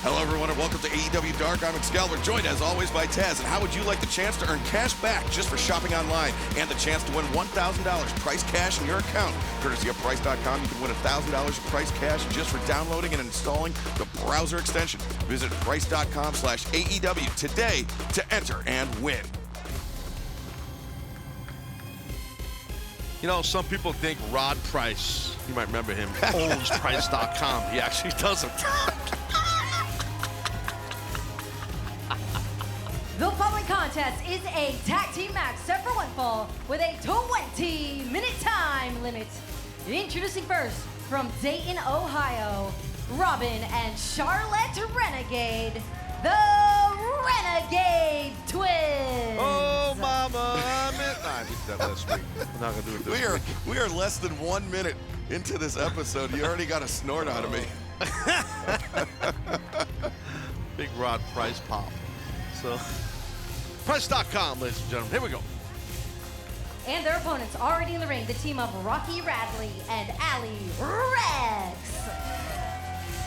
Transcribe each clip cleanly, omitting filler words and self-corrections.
Hello, everyone, and welcome to AEW Dark. I'm Excalibur, joined as always by Taz. And how would you like the chance to earn cash back just for shopping online and the chance to win $1,000 price cash in your account? Courtesy of Price.com, you can win $1,000 of price cash just for downloading and installing the browser extension. Visit Price.com/AEW today to enter and win. You know, some people think Rod Price, you might remember him, owns Price.com. He actually doesn't. The following contest is a tag team match set for one fall with a 20-minute time limit. Introducing first, from Dayton, Ohio, Robin and Charlotte Renegade, the Renegade Twins. Oh, mama, I did that last week. We're not going to do it this week. We are less than 1 minute into this episode. You already got a snort out of me. Big Rod Price pop. So, Price.com, ladies and gentlemen. Here we go. And their opponents already in the ring, the team of Rocky Radley and Ali Rex.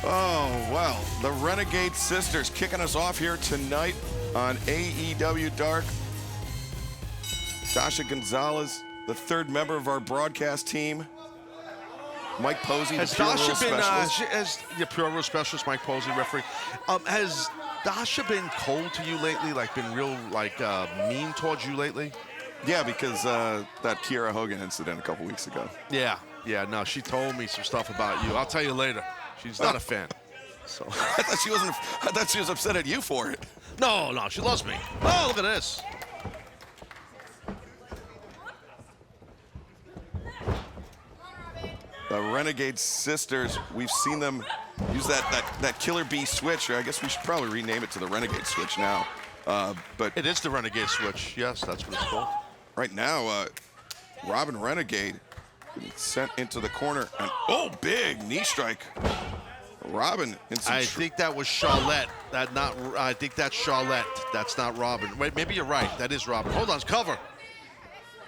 Oh, well, the Renegade Sisters kicking us off here tonight on AEW Dark. Dasha Gonzalez, the third member of our broadcast team. Mike Posey, the Pure Rules Specialist. As the Pure Rules Specialist, Mike Posey, referee. Has Dasha been cold to you lately? Like, been real, mean towards you lately? Yeah, because that Kiera Hogan incident a couple weeks ago. Yeah, no, she told me some stuff about you. I'll tell you later. She's not a fan. So I thought she was upset at you for it. No, she loves me. Oh, look at this. The Renegade Sisters, we've seen them use that Killer Bee switch, or I guess we should probably rename it to the Renegade Switch now. But it is the Renegade Switch. Yes, that's what it's called. Right now, Robin Renegade sent into the corner, and big knee strike. Robin in some I think that was Charlotte. I think that's Charlotte. That's not Robin. Wait, maybe you're right. That is Robin. Hold on, it's cover.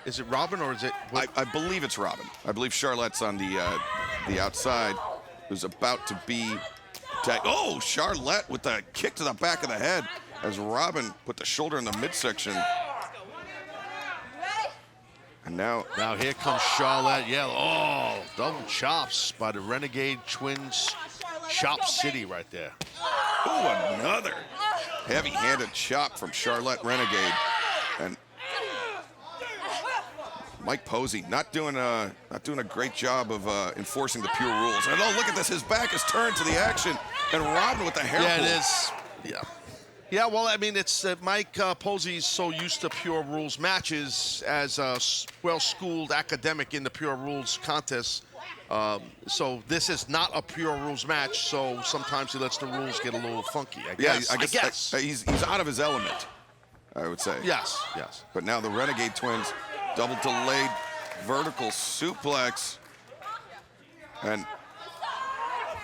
Is it Robin or is it? I believe it's Robin. I believe Charlotte's on the outside, who's about to be attacked. Oh, Charlotte with the kick to the back of the head as Robin put the shoulder in the midsection. And now here comes Charlotte. Yeah, double chops by the Renegade Twins. Chop City right there. Oh, another heavy-handed chop from Charlotte Renegade. And Mike Posey not doing a great job of enforcing the Pure Rules. And look at this, his back is turned to the action, and Robin with the hair pull. Yeah, it is. Yeah, well, I mean, it's Mike Posey's so used to Pure Rules matches as a well-schooled academic in the Pure Rules contest. So this is not a Pure Rules match, so sometimes he lets the rules get a little funky, I guess. Yeah, I guess. He's out of his element, I would say. Yes. But now the Renegade Twins, double delayed vertical suplex. And,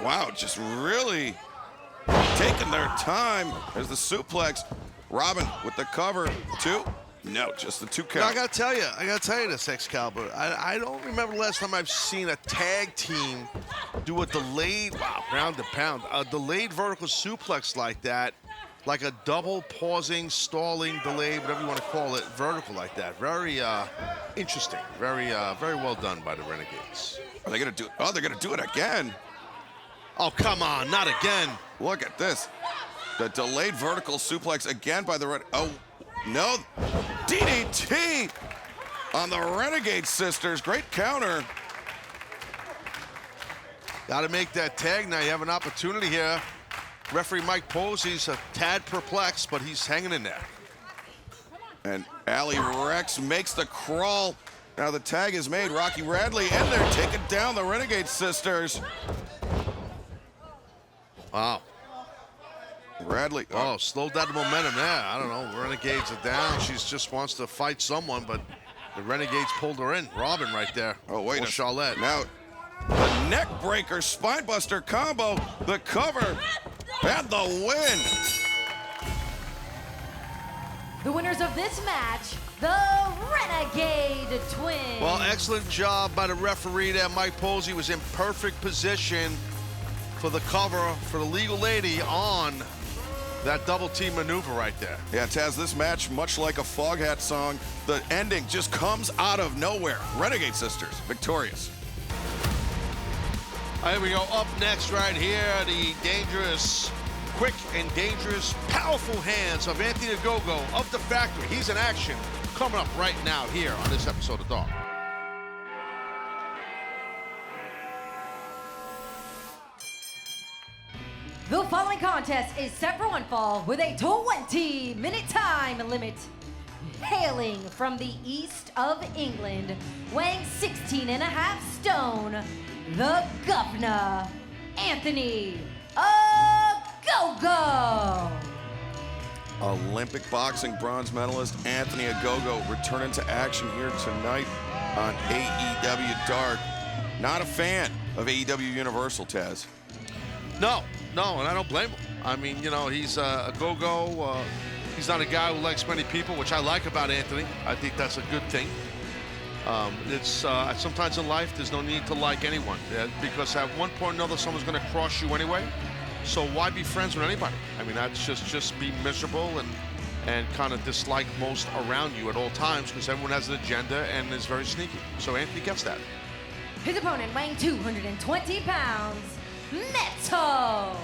wow, just really taking their time as the suplex. Robin with the cover, 2. No, just the 2 count. I gotta tell you this, Excalibur. I don't remember the last time I've seen a tag team do a delayed, ground to pound, a delayed vertical suplex like that, like a double pausing, stalling, delayed, whatever you want to call it, vertical like that. Very interesting. Very well done by the Renegades. Are they gonna do it? Oh, they're gonna do it again. Oh, come on, not again. Look at this. The delayed vertical suplex again by the Oh, no. DDT on the Renegade Sisters. Great counter. Got to make that tag now. You have an opportunity here. Referee Mike Posey's a tad perplexed, but he's hanging in there. And Ali Rex makes the crawl. Now the tag is made. Rocky Radley, and they're taking down the Renegade Sisters. Wow. Radley. Slowed down the momentum there. I don't know. Renegades are down. She just wants to fight someone, but the Renegades pulled her in. Robin right there. Oh, wait. Charlotte. Now, the neck breaker, spinebuster combo, the cover, and the win. The winners of this match, the Renegade Twins. Well, excellent job by the referee there. Mike Posey was in perfect position for the cover for the legal lady on that double team maneuver right there. Yeah, Taz, this match, much like a Foghat song, the ending just comes out of nowhere. Renegade Sisters, victorious. Here we go, up next right here, the dangerous, quick and dangerous, powerful hands of Anthony Ogogo of the Factory. He's in action, coming up right now here on this episode of Dark. The following contest is set for one fall with a 20-minute time limit. Hailing from the east of England, weighing 16.5 stone, the Governor, Anthony Ogogo. Olympic boxing bronze medalist Anthony Ogogo returning to action here tonight on AEW Dark. Not a fan of AEW Universal, Taz. No, and I don't blame him. I mean, you know, he's a go-go. He's not a guy who likes many people, which I like about Anthony. I think that's a good thing. It's sometimes in life there's no need to like anyone because at one point or another someone's going to cross you anyway. So why be friends with anybody? I mean, that's just be miserable and kind of dislike most around you at all times because everyone has an agenda and is very sneaky. So Anthony gets that. His opponent weighing 220 pounds, Meto.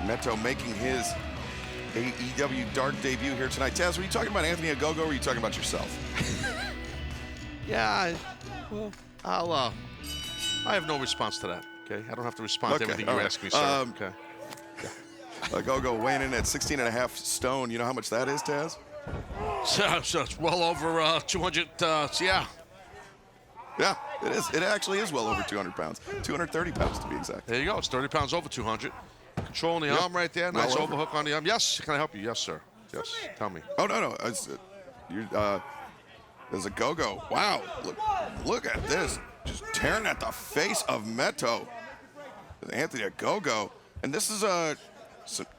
Meto making his AEW Dark debut here tonight. Taz, were you talking about Anthony Ogogo or were you talking about yourself? Yeah, I have no response to that, okay? I don't have to respond to everything you ask me, sir, okay? Ogogo weighing in at 16.5 stone. You know how much that is, Taz? So it's well over 200, yeah. Yeah, it is. It actually is well over 200 pounds. 230 pounds to be exact. There you go. It's 30 pounds over 200. Controlling the arm right there. Nice overhook on the arm. Yes, can I help you? Yes, sir. Yes, tell me. Oh, no. There's a Go-Go. Wow, look at this. Just tearing at the face of Meto. Anthony Ogogo. And this is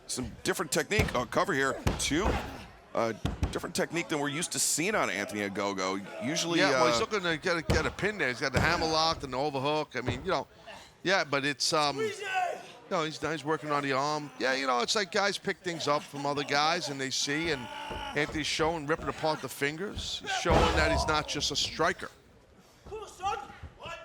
some different technique. Cover here, too. Different technique than we're used to seeing on Anthony Ogogo. Usually, yeah, well, he's looking to get a pin there. He's got the hammer locked and the overhook. I mean, you know, yeah, but it's you know, he's working on the arm. Yeah, you know, it's like guys pick things up from other guys and they see, and Anthony's showing, ripping apart the fingers. He's showing that he's not just a striker.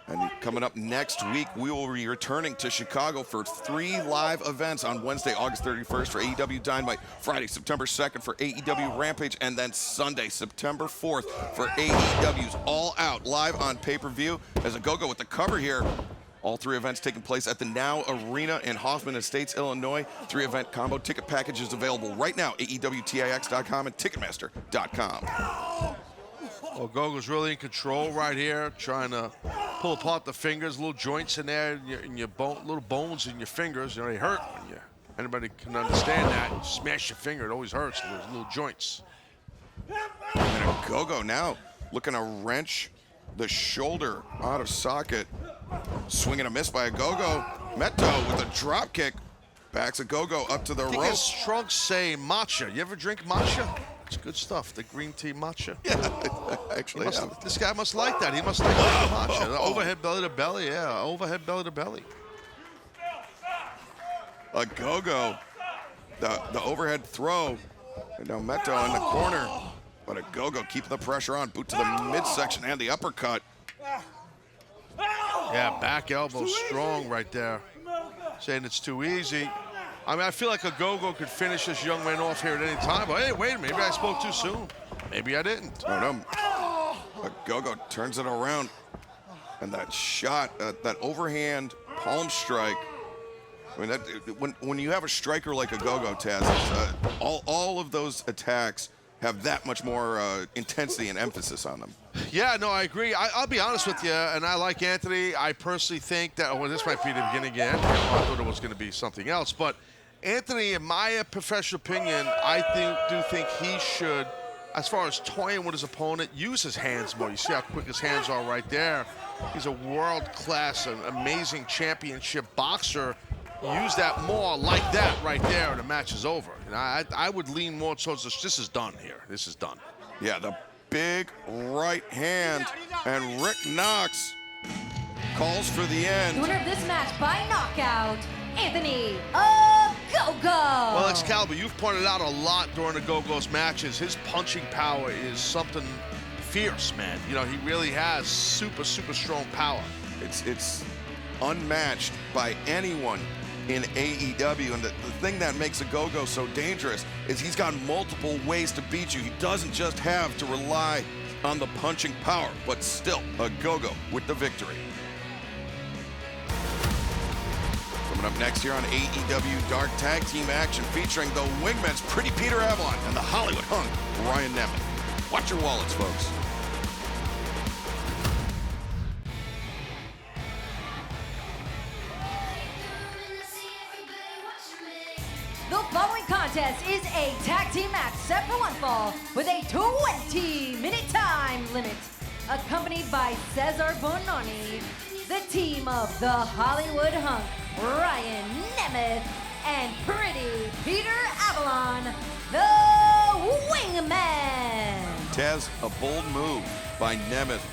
And coming up next week, we will be returning to Chicago for 3 live events on Wednesday, August 31st for AEW Dynamite, Friday, September 2nd for AEW Rampage, and then Sunday, September 4th for AEW's All Out live on pay-per-view. As a Go-Go with the cover here. All 3 events taking place at the Now Arena in Hoffman Estates, Illinois. 3-event combo ticket package is available right now, AEWTIX.com and Ticketmaster.com. Ogogo's really in control right here, trying to pull apart the fingers, little joints in there, in your little bones in your fingers. You know, they hurt when you. Anybody can understand that. You smash your finger, it always hurts. Those little joints. And Ogogo now looking to wrench the shoulder out of socket. Swinging a miss by Ogogo. Meto with a drop kick. Backs Ogogo up to the I think rope. his trunks say matcha. You ever drink matcha? It's good stuff, the green tea matcha. Yeah, actually, this guy must like that. He must like matcha. The overhead belly to belly, yeah. Overhead belly to belly. Ogogo, the overhead throw. And now Meto in the corner. But Ogogo keeping the pressure on. Boot to the midsection and the uppercut. Yeah, back elbow strong right there. Saying it's too easy. I mean, I feel like Ogogo could finish this young man off here at any time. But hey, wait a minute, maybe I spoke too soon. Maybe I didn't. Oh, no. Ogogo turns it around. And that shot, that overhand palm strike. I mean, when you have a striker like Ogogo, Taz, all of those attacks have that much more intensity and emphasis on them. Yeah, no, I agree. I'll be honest with you, and I like Anthony. I personally think that, well, this might be the beginning again. I thought it was going to be something else. But Anthony, in my professional opinion, do think he should, as far as toying with his opponent, use his hands more. You see how quick his hands are right there. He's a world-class, an amazing championship boxer. Use that more like that right there, and the match is over. And I would lean more towards this is done here. This is done. Yeah, the big right hand, and Rick Knox calls for the The end. winner of this match by knockout, Anthony Go-Go. Well, Excalibur, you've pointed out a lot during the Go-Go's matches. His punching power is something fierce, man. You know, he really has super strong power. It's unmatched by anyone in AEW, and the thing that makes a Go-Go so dangerous is he's got multiple ways to beat you. He doesn't just have to rely on the punching power, but still a Go-Go with the victory. Coming up next here on AEW Dark Tag Team action featuring the Wingmen's Pretty Peter Avalon and the Hollywood Hunk Ryan Nemeth. Watch your wallets, folks. The following contest is a tag team match set for one fall with a 20-minute time limit. Accompanied by Cesar Bononi, the team of the Hollywood Hunk, Ryan Nemeth, and Pretty Peter Avalon, the Wingman. Taz, a bold move by Nemeth,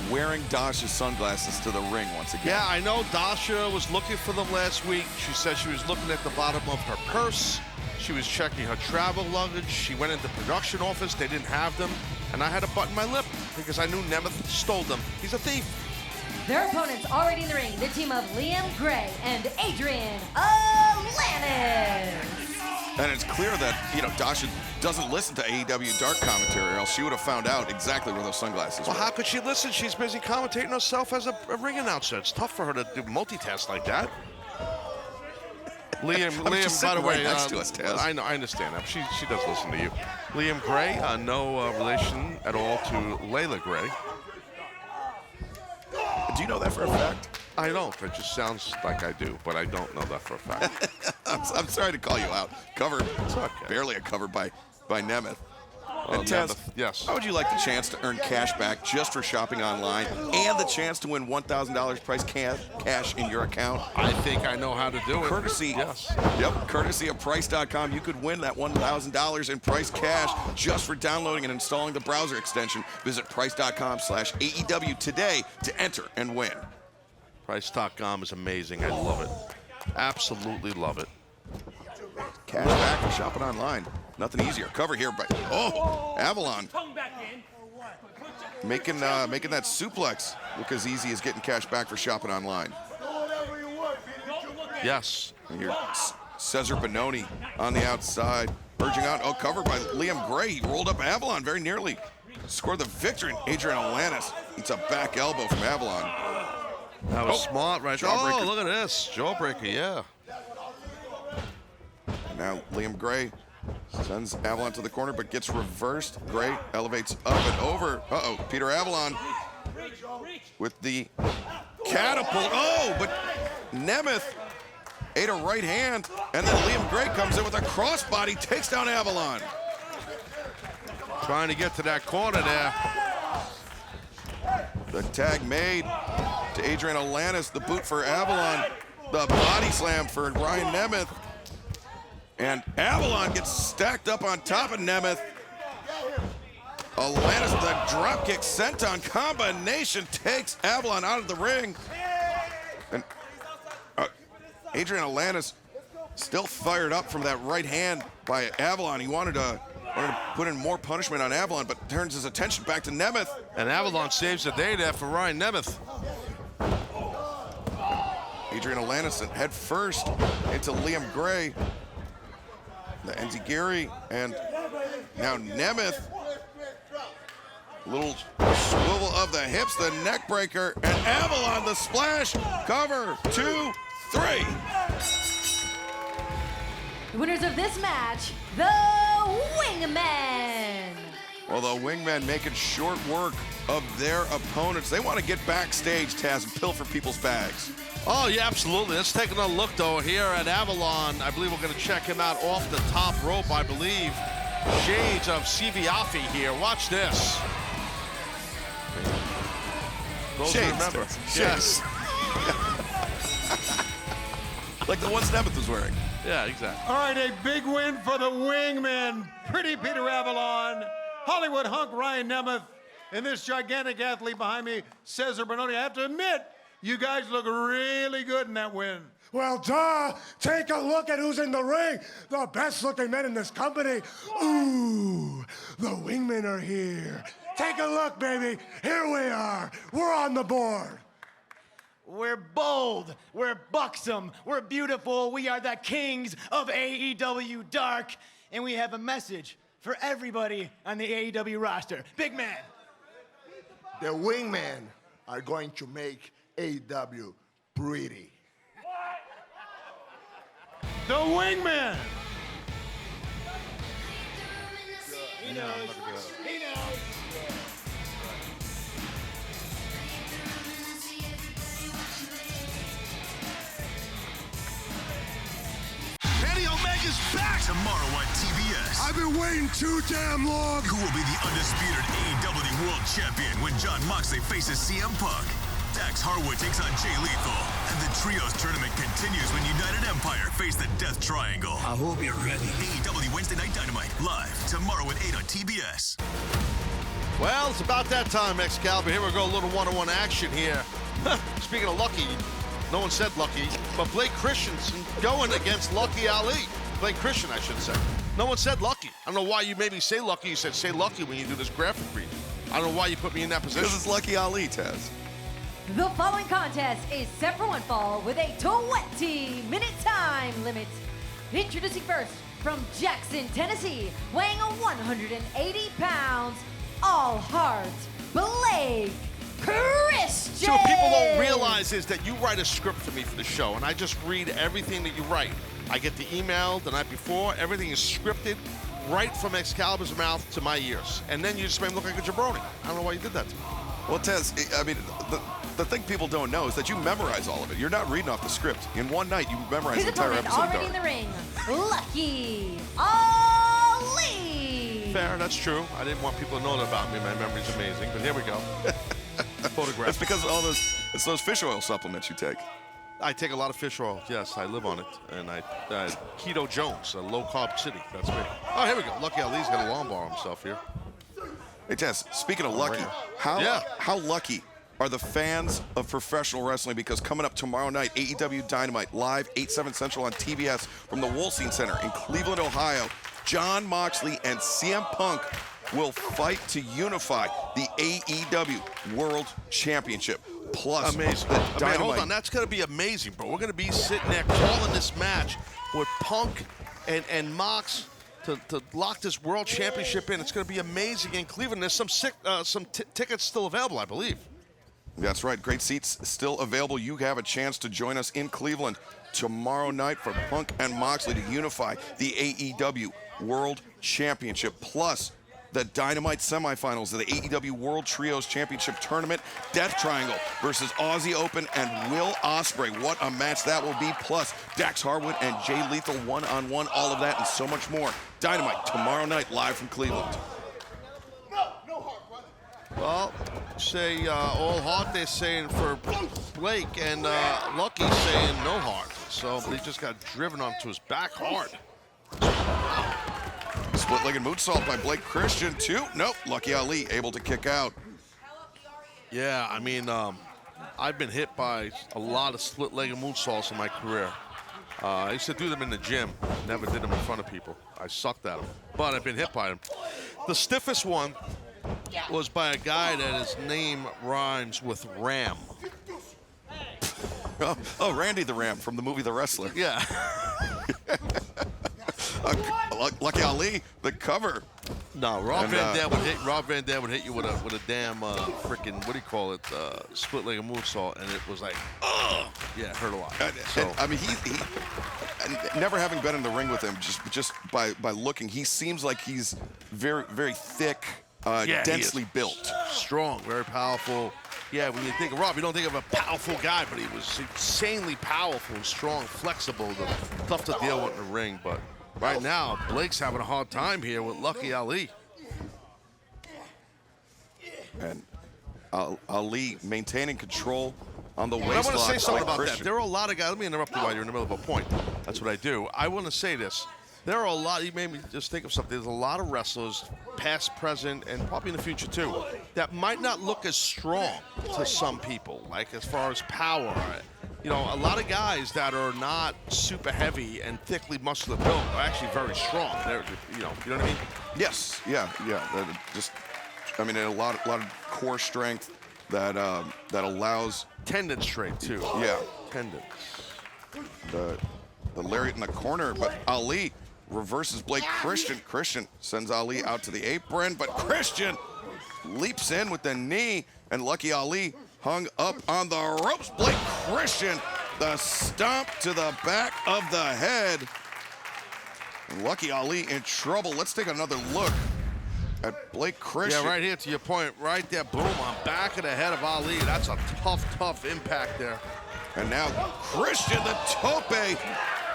wearing Dasha's sunglasses to the ring once again. Yeah, I know Dasha was looking for them last week. She said she was looking at the bottom of her purse. She was checking her travel luggage. She went into the production office. They didn't have them. And I had to button my lip because I knew Nemeth stole them. He's a thief. Their opponents already in the ring, the team of Liam Gray and Adrian Alanis. And it's clear that, you know, Dasha doesn't listen to AEW Dark commentary, or else she would have found out exactly where those sunglasses Well, were. how could she listen? She's busy commentating herself as a ring announcer. It's tough for her to do multitask like that. Liam, by the sitting way, right next to us, Taz. I know, I understand that. She does listen to you. Liam Gray, no relation at all to Layla Gray. Do you know that for a fact? I don't. It just sounds like I do, but I don't know that for a fact. I'm sorry to call you out. Covered. It's okay. Barely a cover by Nemeth. Well, And Taz, Nemeth, yes. how would you like the chance to earn cash back just for shopping online and the chance to win $1,000 prize cash in your account? I think I know how to do it. Courtesy, Yes. Yep, courtesy of Price.com, you could win that $1,000 in price cash just for downloading and installing the browser extension. Visit Price.com/AEW today to enter and win. Price.com is amazing. I love it. Absolutely love it. Cash back for shopping online. Nothing easier. Cover here by Avalon. Making that suplex look as easy as getting cash back for shopping online. Yes. And here, Cesar Bononi on the outside, urging out. Oh, covered by Liam Gray. He rolled up Avalon very nearly. Scored the victory. Adrian Alanis eats a back elbow from Avalon. That was smart right there. Jawbreaker. Oh, look at this. Jawbreaker, yeah. And now Liam Gray sends Avalon to the corner, but gets reversed. Gray elevates up and over. Uh-oh, Peter Avalon with the catapult. Oh, but Nemeth ate a right hand, and then Liam Gray comes in with a crossbody, takes down Avalon. Trying to get to that corner there. The tag made to Adrian Alanis, the boot for Avalon, the body slam for Ryan Nemeth. And Avalon gets stacked up on top of Nemeth. Alanis with a dropkick senton combination takes Avalon out of the ring. And Adrian Alanis still fired up from that right hand by Avalon. He wanted to put in more punishment on Avalon, but turns his attention back to Nemeth. And Avalon saves the day there for Ryan Nemeth. Adrian Alanis head first into Liam Gray. The Enziguri, and now Nemeth. Little swivel of the hips, the neck breaker, and Avalon the splash. Cover, 2, 3. The winners of this match, the Wingmen. Well, the Wingmen making short work of their opponents. They want to get backstage, Taz, and pilfer people's bags. Oh, yeah, absolutely. Let's take another look, though, here at Avalon. I believe we're going to check him out off the top rope, I believe. Shades of Siviafi here. Watch this. Those Shades, remember. Taz. Yes. Like the ones Nemeth was wearing. Yeah, exactly. All right, a big win for the Wingmen. Pretty Peter Avalon, Hollywood Hunk Ryan Nemeth, and this gigantic athlete behind me, Cesar Bononi. I have to admit, You guys look really good in that win. Well, duh. Take a look at who's in the ring. The best-looking men in this company. Ooh, the wingmen are here. Take a look, baby. Here we are. We're on the board. We're bold, we're buxom, we're beautiful, we are the kings of AEW Dark, and we have a message for everybody on the AEW roster. Big man. The wingmen are going to make AEW pretty. The wingman. He knows. He knows. Kenny Omega's back tomorrow on TBS. I've been waiting too damn long. Who will be the undisputed AEW World Champion when Jon Moxley faces CM Punk? Dax Harwood takes on Jay Lethal. And the Trios tournament continues when United Empire face the Death Triangle. I hope you're ready. AEW Wednesday Night Dynamite, live tomorrow at 8 on TBS. Well, it's about that time, Excalibur. Here we go, a little one-on-one action here. Speaking of Lucky, no one said Lucky, but Blake Christensen going against Lucky Ali. Blake Christian, I should say. No one said Lucky. I don't know why you made me say Lucky. You said say Lucky when you do this graphic read. I don't know why you put me in that position. Because it's Lucky Ali, Taz. The following contest is set for one fall with a 20-minute time limit. Introducing first from Jackson, Tennessee, weighing 180 pounds, all heart, Blake Christian. So what people don't realize is that you write a script for me for the show, and I just read everything that you write. I get the email the night before. Everything is scripted right from Excalibur's mouth to my ears. And then you just made me look like a jabroni. I don't know why you did that to me. Well, Taz, I mean, the thing people don't know is that you memorize all of it. You're not reading off the script. In one night, you memorize His the entire opponent episode. already in the ring, Lucky Ali. Fair, that's true. I didn't want people to know that about me. My memory's amazing, but here we go. Photograph. That's because of all it's those fish oil supplements you take. I take a lot of fish oil. Yes, I live on it. And Keto Jones, a low-carb city. That's me. Oh, here we go. Lucky Ali's got a lawnmower himself here. Hey, Taz, speaking of lucky, how lucky are the fans of professional wrestling? Because coming up tomorrow night, AEW Dynamite, live 8/7 Central on TBS from the Wolstein Center in Cleveland, Ohio, Jon Moxley and CM Punk will fight to unify the AEW World Championship. Plus, amazing. The Dynamite. Dynamite. Hold on, that's going to be amazing, bro. We're going to be sitting there calling this match with Punk and Mox to lock this World Championship in. It's going to be amazing in Cleveland. There's some tickets still available, I believe. That's right. Great seats still available. You have a chance to join us in Cleveland tomorrow night for Punk and Moxley to unify the AEW World Championship. Plus, the Dynamite semifinals of the AEW World Trios Championship Tournament. Death Triangle versus Aussie Open and Will Ospreay. What a match that will be. Plus, Dax Harwood and Jay Lethal one-on-one. All of that and so much more. Dynamite tomorrow night live from Cleveland. Well, say all heart they're saying for Blake, and Lucky's saying no heart. So he just got driven onto his back hard. Split-legged moonsault by Blake Christian, too. Nope, Lucky Ali able to kick out. Yeah, I mean, I've been hit by a lot of split-legged moonsaults in my career. I used to do them in the gym. Never did them in front of people. I sucked at them, but I've been hit by them. The stiffest one was by a guy that his name rhymes with Ram. Oh, Randy the Ram from the movie The Wrestler. Yeah. Lucky Ali, the cover. No, Rob Van Dam would hit you with a damn freaking, what do you call it, split-legged moonsault, and it was like, ugh. Yeah, it hurt a lot. So, I mean, he never having been in the ring with him, just by looking, he seems like he's very, very thick, densely built. Strong, very powerful. Yeah, when you think of Rob, you don't think of a powerful guy, but he was insanely powerful, strong, flexible, tough to deal with in the ring. But right now, Blake's having a hard time here with Lucky Ali. And Ali maintaining control on the waistline. I want to say something about that. There are a lot of guys. Let me interrupt you while you're in the middle of a point. That's what I do. I want to say this. There are a lot, you made me just think of something. There's a lot of wrestlers, past, present, and probably in the future too, that might not look as strong to some people, like as far as power. You know, a lot of guys that are not super heavy and thickly muscular built are actually very strong. They're, you know what I mean? Yes, yeah. Just, I mean, a lot of core strength that allows Tendon strength too. Yeah. Tendon. the lariat in the corner, but Ali reverses Blake Christian. Christian sends Ali out to the apron, but Christian leaps in with the knee, and Lucky Ali hung up on the ropes. Blake Christian, the stomp to the back of the head. And Lucky Ali in trouble. Let's take another look at Blake Christian. Yeah, right here to your point, right there, boom, on back of the head of Ali. That's a tough impact there. And now Christian, the tope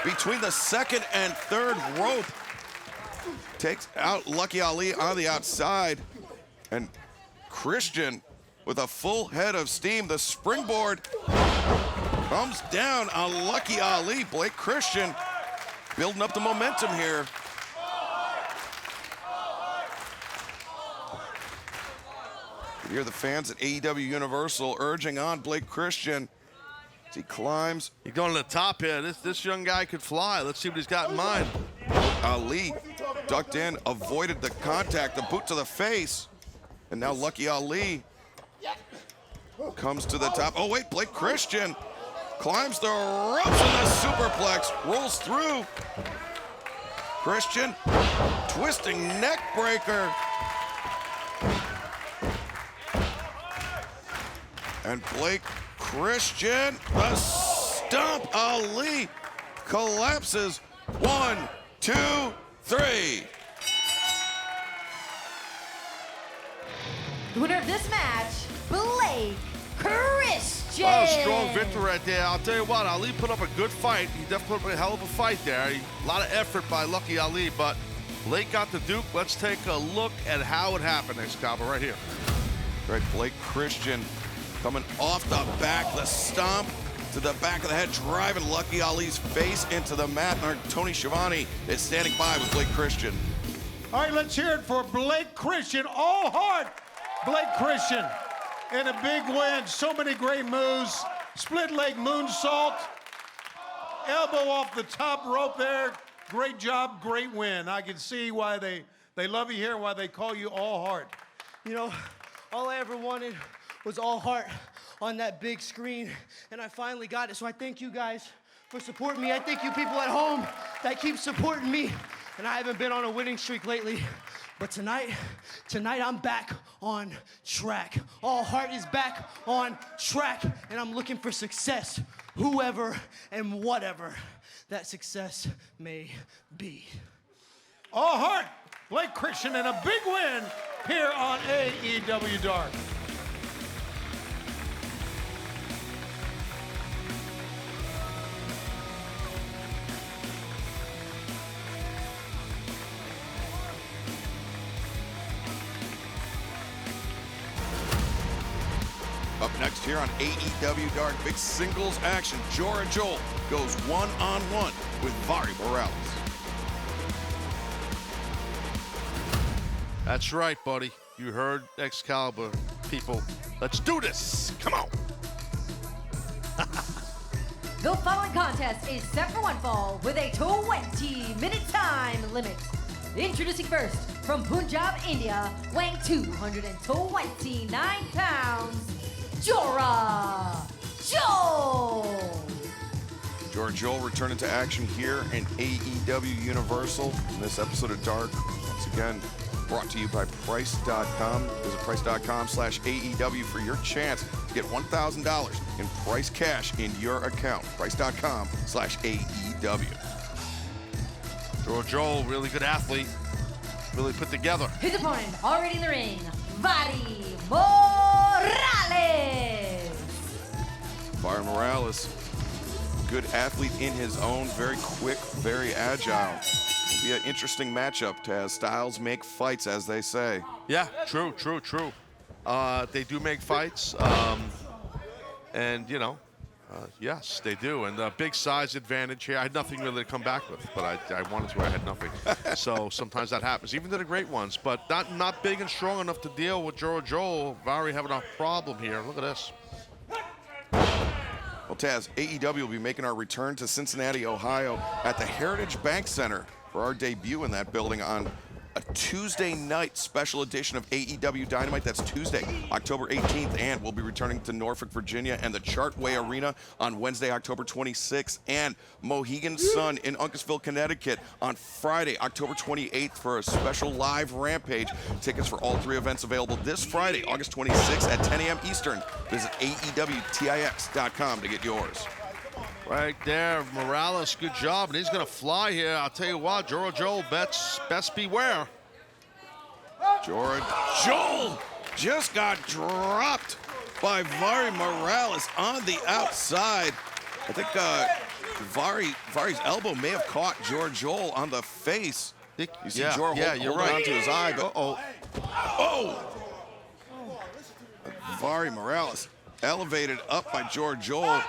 between the second and third rope. Takes out Lucky Ali on the outside. And Christian with a full head of steam. The springboard comes down on Lucky Ali. Blake Christian building up the momentum here. You hear the fans at AEW Universal urging on Blake Christian as he climbs. He's going to the top here. This young guy could fly. Let's see what he's got in mind. Ali ducked in, avoided the contact, the boot to the face. And now Lucky Ali comes to the top. Oh, wait, Blake Christian climbs the ropes and the superplex rolls through. Christian, twisting neck breaker. And Blake Christian, the stomp. Ali collapses. 1, 2, 3. The winner of this match, Blake Christian. Oh, strong victory right there. I'll tell you what, Ali put up a good fight. He definitely put up a hell of a fight there. A lot of effort by Lucky Ali, but Blake got the Duke. Let's take a look at how it happened, Excalibur, right here. Right, Blake Christian coming off the back, the stomp to the back of the head, driving Lucky Ali's face into the mat. And Tony Schiavone is standing by with Blake Christian. All right, let's hear it for Blake Christian. All heart, Blake Christian. And a big win. So many great moves. Split leg moonsault. Elbow off the top rope there. Great job, great win. I can see why they love you here and why they call you All Heart. You know, all I ever wanted was All Heart on that big screen, and I finally got it. So I thank you guys for supporting me. I thank you people at home that keep supporting me. And I haven't been on a winning streak lately. But tonight I'm back on track. All Heart is back on track, and I'm looking for success, whoever and whatever that success may be. All Heart, Blake Christian, and a big win here on AEW Dark. Up next here on AEW Dark, big singles action. Jora Joel goes one-on-one with Vari Morales. That's right, buddy. You heard Excalibur, people. Let's do this. Come on. The following contest is set for one fall with a 20-minute time limit. Introducing first, from Punjab, India, weighing 229 pounds, Jora Joel. Jora Joel returning to action here in AEW Universal in this episode of Dark. Once again, brought to you by Price.com. Visit Price.com/AEW for your chance to get $1,000 in price cash in your account. Price.com/AEW. Jora Joel, really good athlete. Really put together. His opponent, already in the ring, Vari Morales. Vari Morales, good athlete in his own, very quick, very agile. It'll be an interesting matchup as styles make fights, as they say. Yeah, true. They do make fights. And, you know, Yes, they do. And the big size advantage here. I had nothing really to come back with, but I wanted to. I had nothing. So sometimes that happens, even to the great ones. But not big and strong enough to deal with Joe. Vari having a problem here. Look at this. Well, Taz, AEW will be making our return to Cincinnati, Ohio at the Heritage Bank Center for our debut in that building on a Tuesday night special edition of AEW Dynamite. That's Tuesday, October 18th, and we'll be returning to Norfolk, Virginia and the Chartway Arena on Wednesday, October 26th, and Mohegan Sun in Uncasville, Connecticut on Friday, October 28th for a special live Rampage. Tickets for all 3 events available this Friday, August 26th at 10 a.m. Eastern. Visit AEWTIX.com to get yours. Right there, Morales, good job, and he's gonna fly here. I'll tell you what, Joe, best beware. Joel just got dropped by Vari Morales on the outside. I think Vari's elbow may have caught Joel on the face. You see Joel hold on to his eye, but Vari Morales elevated up by Joel.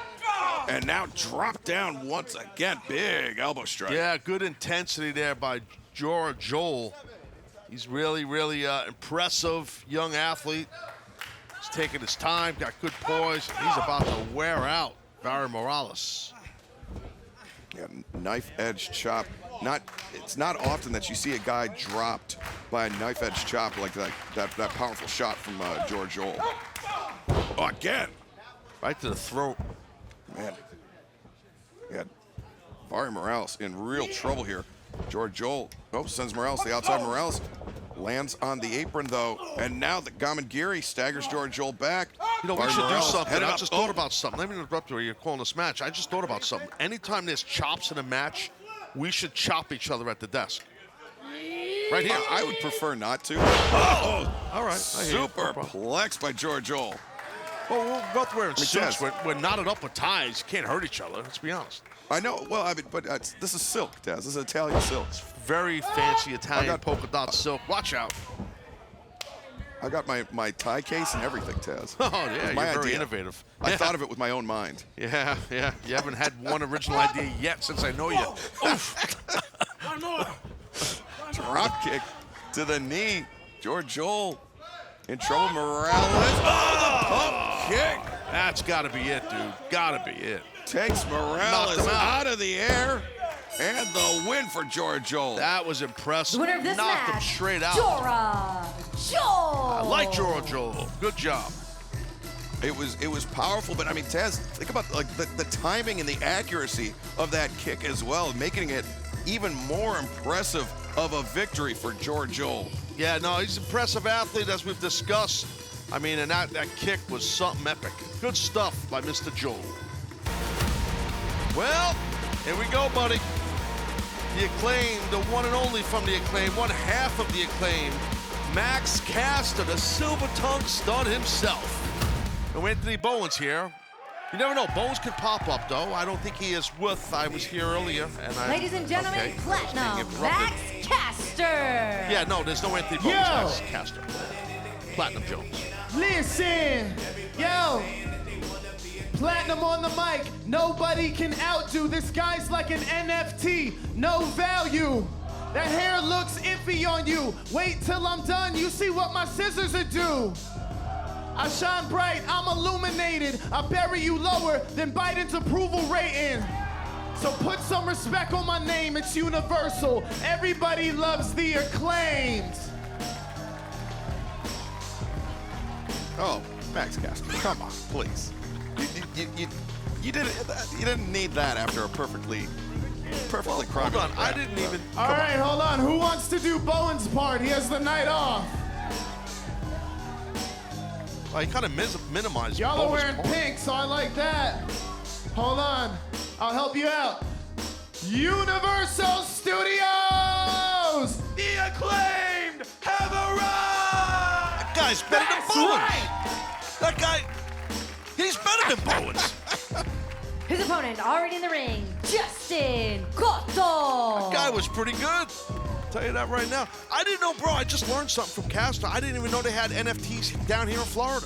And now dropped down once again. Big elbow strike. Yeah, good intensity there by Joel. He's really impressive young athlete. He's taking his time, got good poise. He's about to wear out Vari Morales. Yeah, knife edge chop. It's not often that you see a guy dropped by a knife edge chop like that powerful shot from Joel. Oh, again. Right to the throat. Man, yeah, Vari Morales in real trouble here. Joel, sends Morales to the outside. Morales lands on the apron, though, and now the Gamagiri staggers Joel back. You know, we should do something. I just thought about something. Let me interrupt you. You're calling this match. I just thought about something. Anytime there's chops in a match, we should chop each other at the desk. Right here. I would prefer not to. All right. Superplex by Joel. Well, we're both wearing suits. We're knotted up with ties. Can't hurt each other. Let's be honest. I know. Well, but this is silk, Taz. This is Italian silk. It's very fancy Italian polka dot silk. Watch out. I got my tie case and everything, Taz. Oh, yeah, you're very innovative. I thought of it with my own mind. Yeah. You haven't had one original idea yet since I know you. Drop kick to the knee. Joel in trouble. Morales. The pump kick. That's got to be it, dude. Got to be it. Takes Morales out of the air. And the win for Joel. That was impressive. The winner of this Knocked match, him straight out. Joel. I like Joel. Good job. It was powerful, but I mean, Taz, think about like the timing and the accuracy of that kick as well, making it even more impressive of a victory for Joel. Yeah, no, he's an impressive athlete, as we've discussed. I mean, and that kick was something epic. Good stuff by Mr. Joel. Well, here we go, buddy. The Acclaim, the one and only from the Acclaim, one half of the Acclaim, Max Caster, the silver-tongued stud himself. No Anthony Bowens here. You never know. Bowens could pop up, though. I don't think he is with. I was here earlier, and Ladies and gentlemen, Platinum Max Caster. Yeah, no, there's no Anthony Bowens. Max Caster. Platinum Jones. Listen, yo. Platinum on the mic. Nobody can outdo. This guy's like an NFT. No value. That hair looks iffy on you. Wait till I'm done. You see what my scissors are do. I shine bright, I'm illuminated. I bury you lower than Biden's approval rating. So put some respect on my name, it's universal. Everybody loves the Acclaimed. Oh, Max Caster, come on, please. You didn't need that after a perfectly crowded Hold on, I didn't even. All right, hold on. Who wants to do Bowen's part? He has the night off. Well, he kind of minimized. Y'all are wearing part. pink, so I like that. Hold on, I'll help you out. Universal Studios! The Acclaimed have arrived! That guy's better than Bowens. That guy, he's better than Bowens. His opponent already in the ring, Justin Cotto. That guy was pretty good. I'll tell you that right now. I didn't know, bro. I just learned something from Caster. I didn't even know they had NFTs down here in Florida.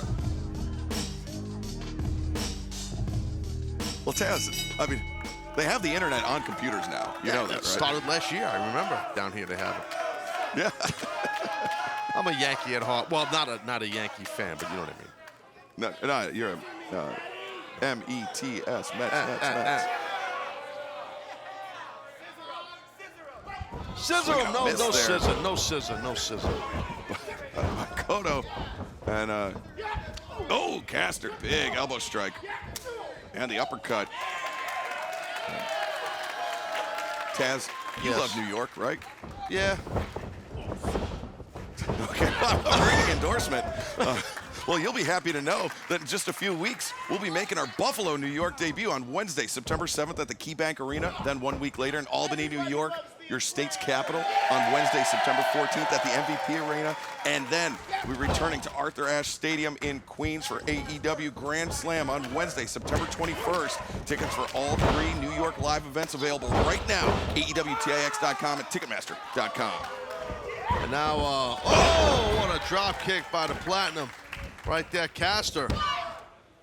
Well, Taz, I mean, they have the internet on computers now. You know that, right? Started last year. I remember down here they have it. Yeah. I'm a Yankee at heart. Well, not a Yankee fan, but you know what I mean. No, you're a M-E-T-S, Mets. Scissor him. No scissor. Makoto and Caster, big elbow strike, and the uppercut. Taz, you love New York, right? Yeah. Okay, ringing endorsement. Well, you'll be happy to know that in just a few weeks, we'll be making our Buffalo, New York debut on Wednesday, September 7th at the KeyBank Arena. Then 1 week later in Albany, New York, your state's capital, on Wednesday, September 14th at the MVP Arena. And then we're returning to Arthur Ashe Stadium in Queens for AEW Grand Slam on Wednesday, September 21st. Tickets for all 3 New York live events available right now, AEWTIX.com and Ticketmaster.com. And now, what a drop kick by the Platinum. Right there, Caster.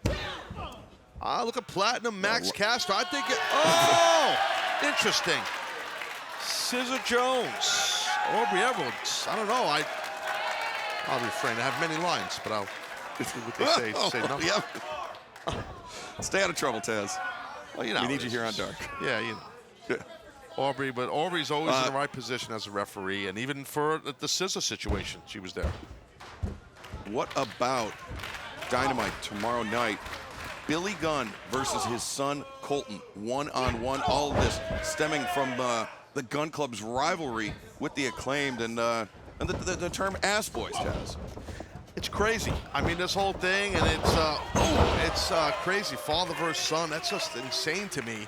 Look at Platinum, Max Caster. I think interesting. Scissor Jones, Aubrey Edwards. I don't know. I'll refrain. I have many lines, but I'll do what they say nothing. Yep. Stay out of trouble, Taz. Well, you know, we need you here on Dark. Yeah, you know. Yeah. Aubrey, but Aubrey's always in the right position as a referee, and even for the scissor situation, she was there. What about Dynamite tomorrow night? Billy Gunn versus his son Colton, one-on-one. All of this stemming from the Gun Club's rivalry with the Acclaimed and the term ass boys, Taz. It's crazy. I mean, this whole thing, and it's crazy. Father versus son. That's just insane to me.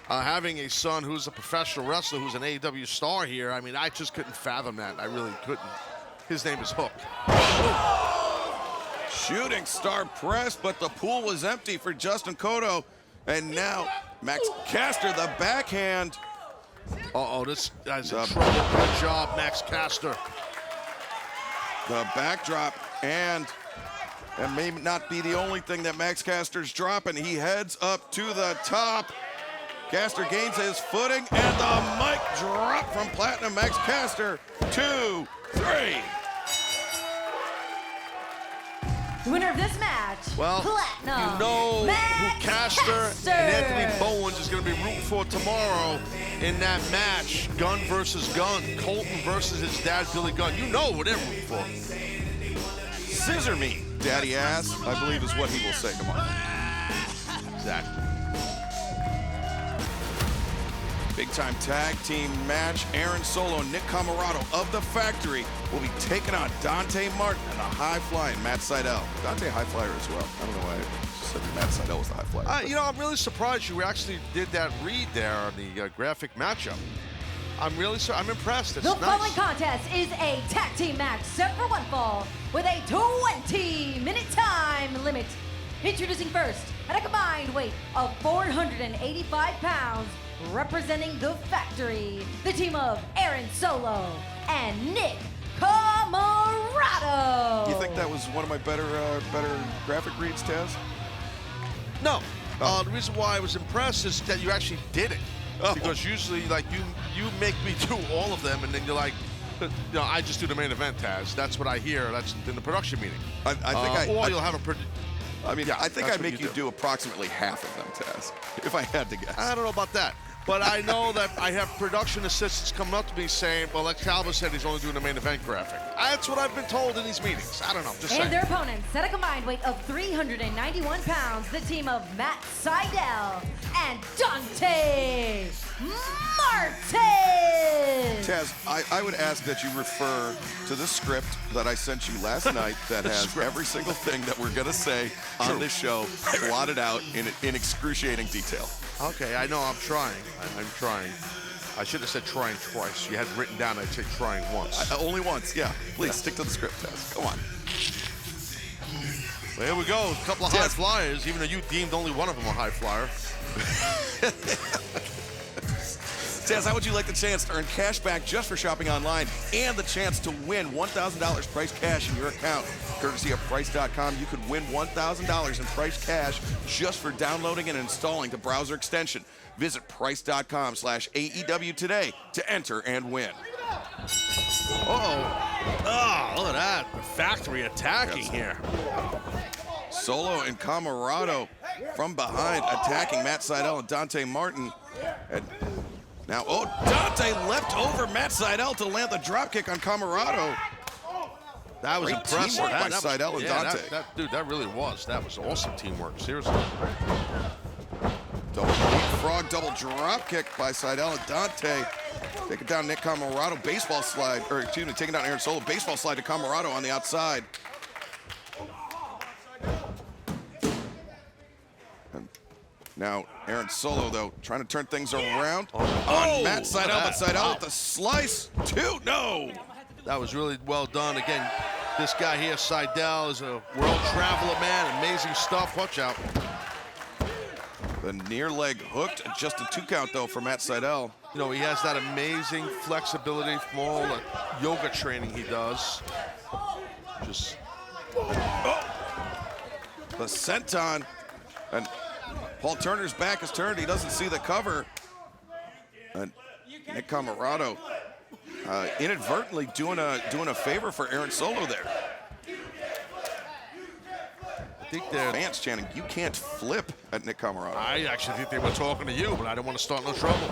Having a son who's a professional wrestler, who's an AEW star here, I mean, I just couldn't fathom that. I really couldn't. His name is Hook. Shooting star press, but the pool was empty for Justin Cotto. And now Max Caster, the backhand. This guy's in trouble. Good job, Max Caster. The backdrop, and may not be the only thing that Max Caster's dropping. He heads up to the top. Caster gains his footing, and the mic drop from Platinum Max Caster. 2, 3. Winner of this match, well, Platinum, you know Max who Caster and Anthony Bowens is going to be rooting for tomorrow in that match. Gunn versus Gunn. Colton versus his dad, Billy Gunn. You know what they're rooting for. Scissor me, daddy ass, I believe is what he will say tomorrow. Exactly. Big-time tag team match. Aaron Solo and Nick Camarado of The Factory will be taking on Dante Martin and the high-flying Matt Sydal. Dante high flyer as well. I don't know why I said Matt Sydal was the high flyer. You know, I'm really surprised you actually did that read there on the graphic matchup. I'm impressed. It's the nice. following contest is a tag team match set for one fall with a 20-minute time limit. Introducing first, at a combined weight of 485 pounds, representing The Factory, the team of Aaron Solo and Nick Camarado. You think that was one of my better graphic reads, Taz? No. The reason why I was impressed is that you actually did it. Because usually, like, you make me do all of them, and then you're like, you know, I just do the main event, Taz. That's what I hear. That's in the production meeting. You'll have a. I think I'd make you do approximately half of them, Taz, if I had to guess. I don't know about that. But I know that I have production assistants coming up to me saying, well, like Calvin said, he's only doing the main event graphic. That's what I've been told in these meetings. I don't know, just saying. And their opponents, at a combined weight of 391 pounds, the team of Matt Sydal and Dante Martin. Taz, I would ask that you refer to the script that I sent you last night that has every single thing that we're going to say on this show plotted out in excruciating detail. Okay, I know I'm trying. I'm trying. I should have said trying twice. You had it written down, I'd say trying once. Only once, yeah. Please, stick to the script, Taz. Come on. Well, here we go. A couple of high flyers, even though you deemed only one of them a high flyer. Taz, how would you like the chance to earn cash back just for shopping online and the chance to win $1,000 price cash in your account? Courtesy of Price.com, you could win $1,000 in price cash just for downloading and installing the browser extension. Visit Price.com/AEW today to enter and win. Oh, look at that. The factory attacking here. Solo and Camarado from behind attacking Matt Sydal and Dante Martin. And now, Dante leapt over Matt Sydal to land the dropkick on Camarado. That was Great impressive. teamwork by Sydal and Dante. Dude, that really was. That was awesome teamwork. Seriously. Double frog, double dropkick by Sydal and Dante. Taking down Nick Camarado, baseball slide, or excuse me, taking down Aaron Solo, baseball slide to Camarado on the outside. And now Aaron Solo, though, trying to turn things around on Matt Sydal, but Sydal with the slice, 2, no! That was really well done. Again, this guy here, Sydal, is a world traveler, man. Amazing stuff. Watch out. The near leg hooked, just a 2 count, though, for Matt Sydal. You know, he has that amazing flexibility from all the yoga training he does. Just... The senton, and Paul Turner's back is turned. He doesn't see the cover. And Nick Camarado inadvertently doing a favor for Aaron Solo there. I think they're fans chanting, "You can't flip" at Nick Camarado. I actually think they were talking to you, but I didn't want to start no trouble.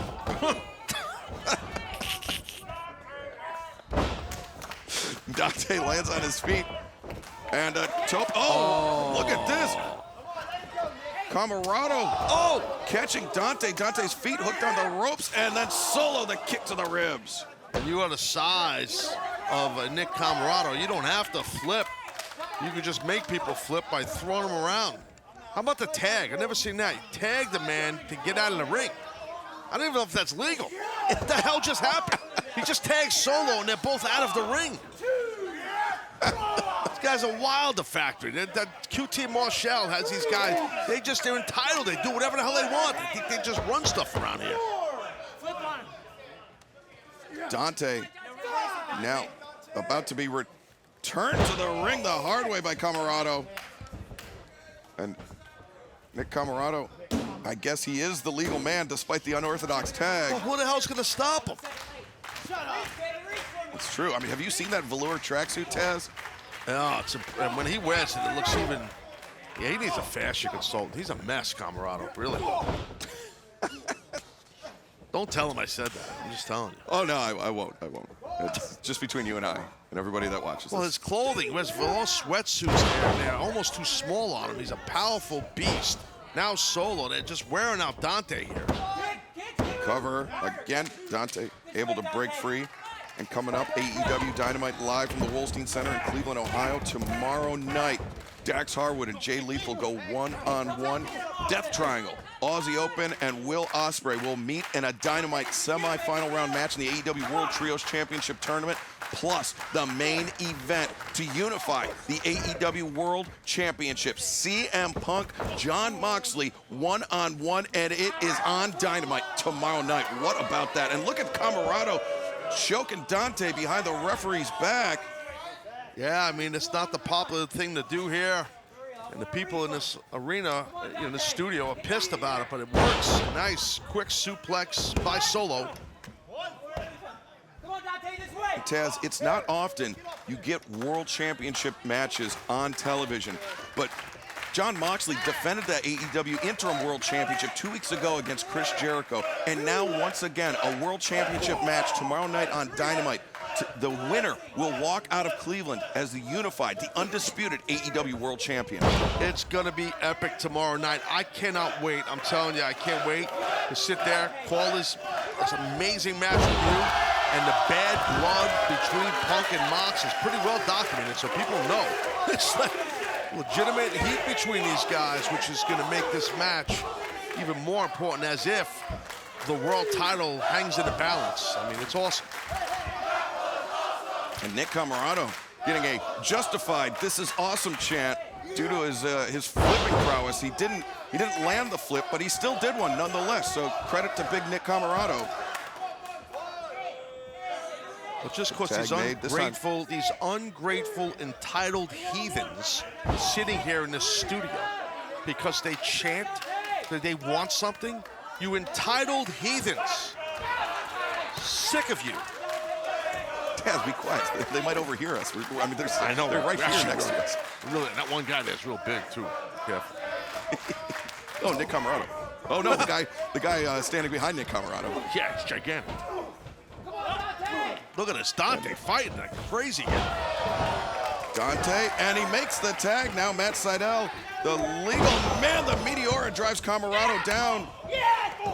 Dante lands on his feet. And a toe. Look at this. Camarado, catching Dante. Dante's feet hooked on the ropes, and then Solo the kick to the ribs. And you are the size of Nick Camarado. You don't have to flip. You can just make people flip by throwing them around. How about the tag? I've never seen that. You tag the man to get out of the ring. I don't even know if that's legal. What the hell just happened? He just tagged Solo, and they're both out of the ring. This guy's a wilder factory. That QT Marshall has these guys. They're entitled. They do whatever the hell they want. They think they just run stuff around here. Dante now about to be returned to the ring the hard way by Camarado. And Nick Camarado, I guess he is the legal man despite the unorthodox tag. Well, who the hell's going to stop him? It's true. I mean, have you seen that velour tracksuit, Taz? Yeah, and when he wears it, it looks even... Yeah, he needs a fashion consultant. He's a mess, Camarado, really. Don't tell him I said that. I'm just telling you. Oh, no, I won't. It's just between you and I and everybody that watches Well, this. his clothing, he wears velour sweatsuits there, and they're almost too small on him. He's a powerful beast. Now Solo, they're just wearing out Dante here. Cover again. Dante able to break free. And coming up, AEW Dynamite live from the Wolstein Center in Cleveland, Ohio tomorrow night. Dax Harwood and Jay Lethal go one-on-one. Death Triangle, Aussie Open, and Will Ospreay will meet in a Dynamite semifinal round match in the AEW World Trios Championship Tournament, plus the main event to unify the AEW World Championship. CM Punk, Jon Moxley, one-on-one, and it is on Dynamite tomorrow night. What about that? And look at Camarado choking Dante behind the referee's back. Yeah, I mean, it's not the popular thing to do here. And the people in this arena, in the studio, are pissed about it, but it works. Nice, quick suplex by Solo. Taz, it's not often you get world championship matches on television, but Jon Moxley defended that AEW Interim World Championship 2 weeks ago against Chris Jericho, and now once again a World Championship match tomorrow night on Dynamite. The winner will walk out of Cleveland as the unified, the undisputed AEW World Champion. It's going to be epic tomorrow night. I cannot wait. I'm telling you, I can't wait to sit there, call this amazing match with you. And the bad blood between Punk and Mox is pretty well documented, so people know. It's like legitimate heat between these guys, which is going to make this match even more important, as if the world title hangs in the balance. I mean, it's awesome. And Nick Camarado getting a justified "This is awesome" chant due to his flipping prowess. He didn't land the flip, but he still did one nonetheless. So credit to Big Nick Camarado. But just because these ungrateful, entitled heathens sitting here in this studio because they chant that they want something, you entitled heathens. Sick of you. Taz, be quiet. They might overhear us. I mean, they're right here next to us. Really, that one guy there's real big too. Careful. Oh, Nick Camarado. Oh no, the guy standing behind Nick Camarado. Yeah, it's gigantic. Look at this Dante fighting like crazy. Dante, and he makes the tag. Now Matt Sydal, the legal man, the Meteora drives Camarado down.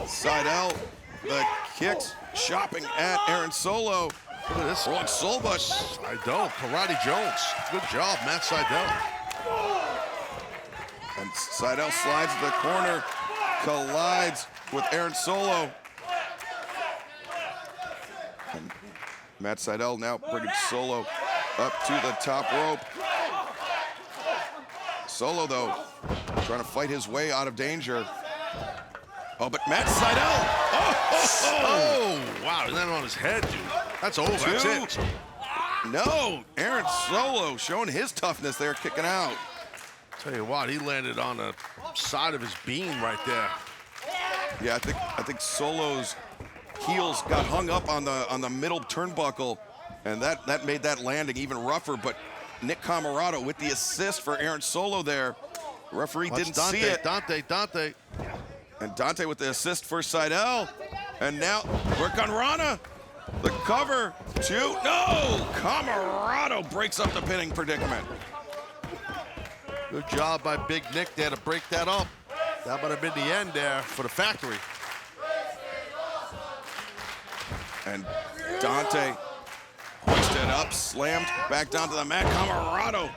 Sydal, the kicks, chopping at Aaron Solo. Look at this. Rolling soul bush. Sydal, Karate Jones. Good job, Matt Sydal. And Sydal slides to the corner, collides with Aaron Solo. And Matt Sydal now bringing Solo up to the top rope. Solo, though, trying to fight his way out of danger. Oh, but Matt Sydal. Oh, wow, he landed on his head, dude. That's over, that's it. No, Aaron Solo showing his toughness there, kicking out. Tell you what, he landed on the side of his beam right there. Yeah, I think Solo's heels got hung up on the middle turnbuckle, and that made that landing even rougher. But Nick Camarado with the assist for Aaron Solo there. The referee didn't see it. Dante. And Dante with the assist for Sydal. And now Hurricane Rana. The cover. 2. No! Camarado breaks up the pinning predicament. Good job by Big Nick there to break that up. That might have been the end there for the factory. And Dante hoisted up, slammed back down to the mat. Camarado,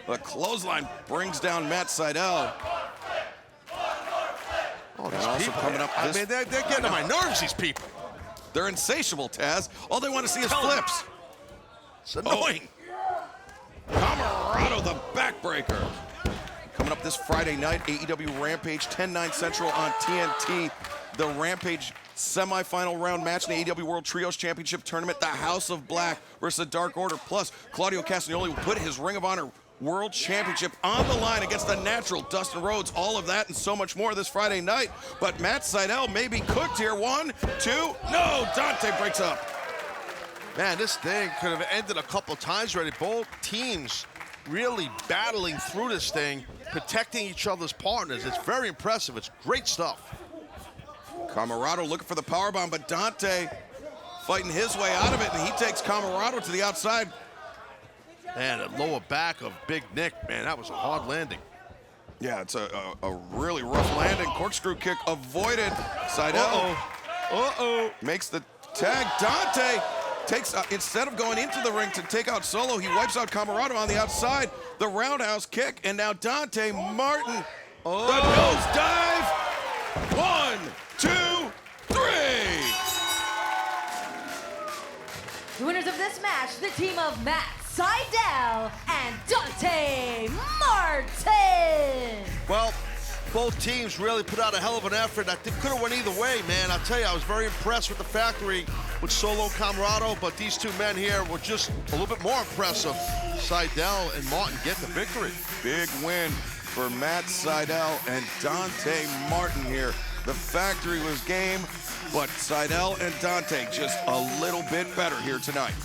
the clothesline brings down Matt Sydal. Oh, and also coming up I mean, they're getting on my nerves, these people. They're insatiable, Taz. All they want to see is flips. It's annoying. Camarado, the backbreaker. Coming up this Friday night, AEW Rampage, 10/9 Central on TNT. The Rampage semifinal round match in the AEW World Trios Championship Tournament. The House of Black versus the Dark Order. Plus, Claudio Castagnoli will put his Ring of Honor World Championship on the line against the natural Dustin Rhodes. All of that and so much more this Friday night. But Matt Sydal may be cooked here. 1, 2, no! Dante breaks up. Man, this thing could have ended a couple times already. Both teams really battling through this thing, protecting each other's partners. It's very impressive. It's great stuff. Camarado looking for the powerbomb, but Dante fighting his way out of it, and he takes Camarado to the outside. Man, the lower back of Big Nick, man, that was a hard landing. Yeah, it's a really rough landing. Corkscrew kick avoided. Sydal makes the tag. Dante takes, instead of going into the ring to take out Solo, he wipes out Camarado on the outside. The roundhouse kick, and now Dante Martin, the nose dive. 1, 2, 3. The winners of this match, the team of Matt Sydal and Dante Martin. Well, both teams really put out a hell of an effort. I think could have went either way, man. I'll tell you, I was very impressed with the factory with Solo and Camarado, but these two men here were just a little bit more impressive. Sydal and Martin get the victory. Big win for Matt Sydal and Dante Martin here. The factory was game, but Sydal and Dante just a little bit better here tonight.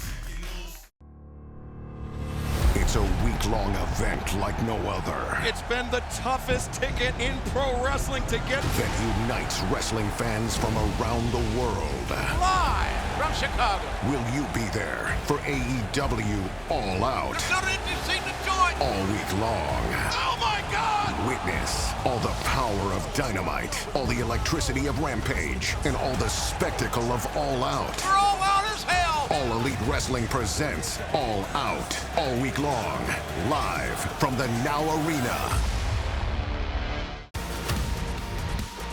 It's a week-long event like no other. It's been the toughest ticket in pro wrestling to get. That unites wrestling fans from around the world. Live from Chicago. Will you be there for AEW All Out? All week long. Oh my God! Witness all the power of Dynamite, all the electricity of Rampage, and all the spectacle of All Out. We're all out as hell! All Elite Wrestling presents All Out, all week long, live from the Now Arena.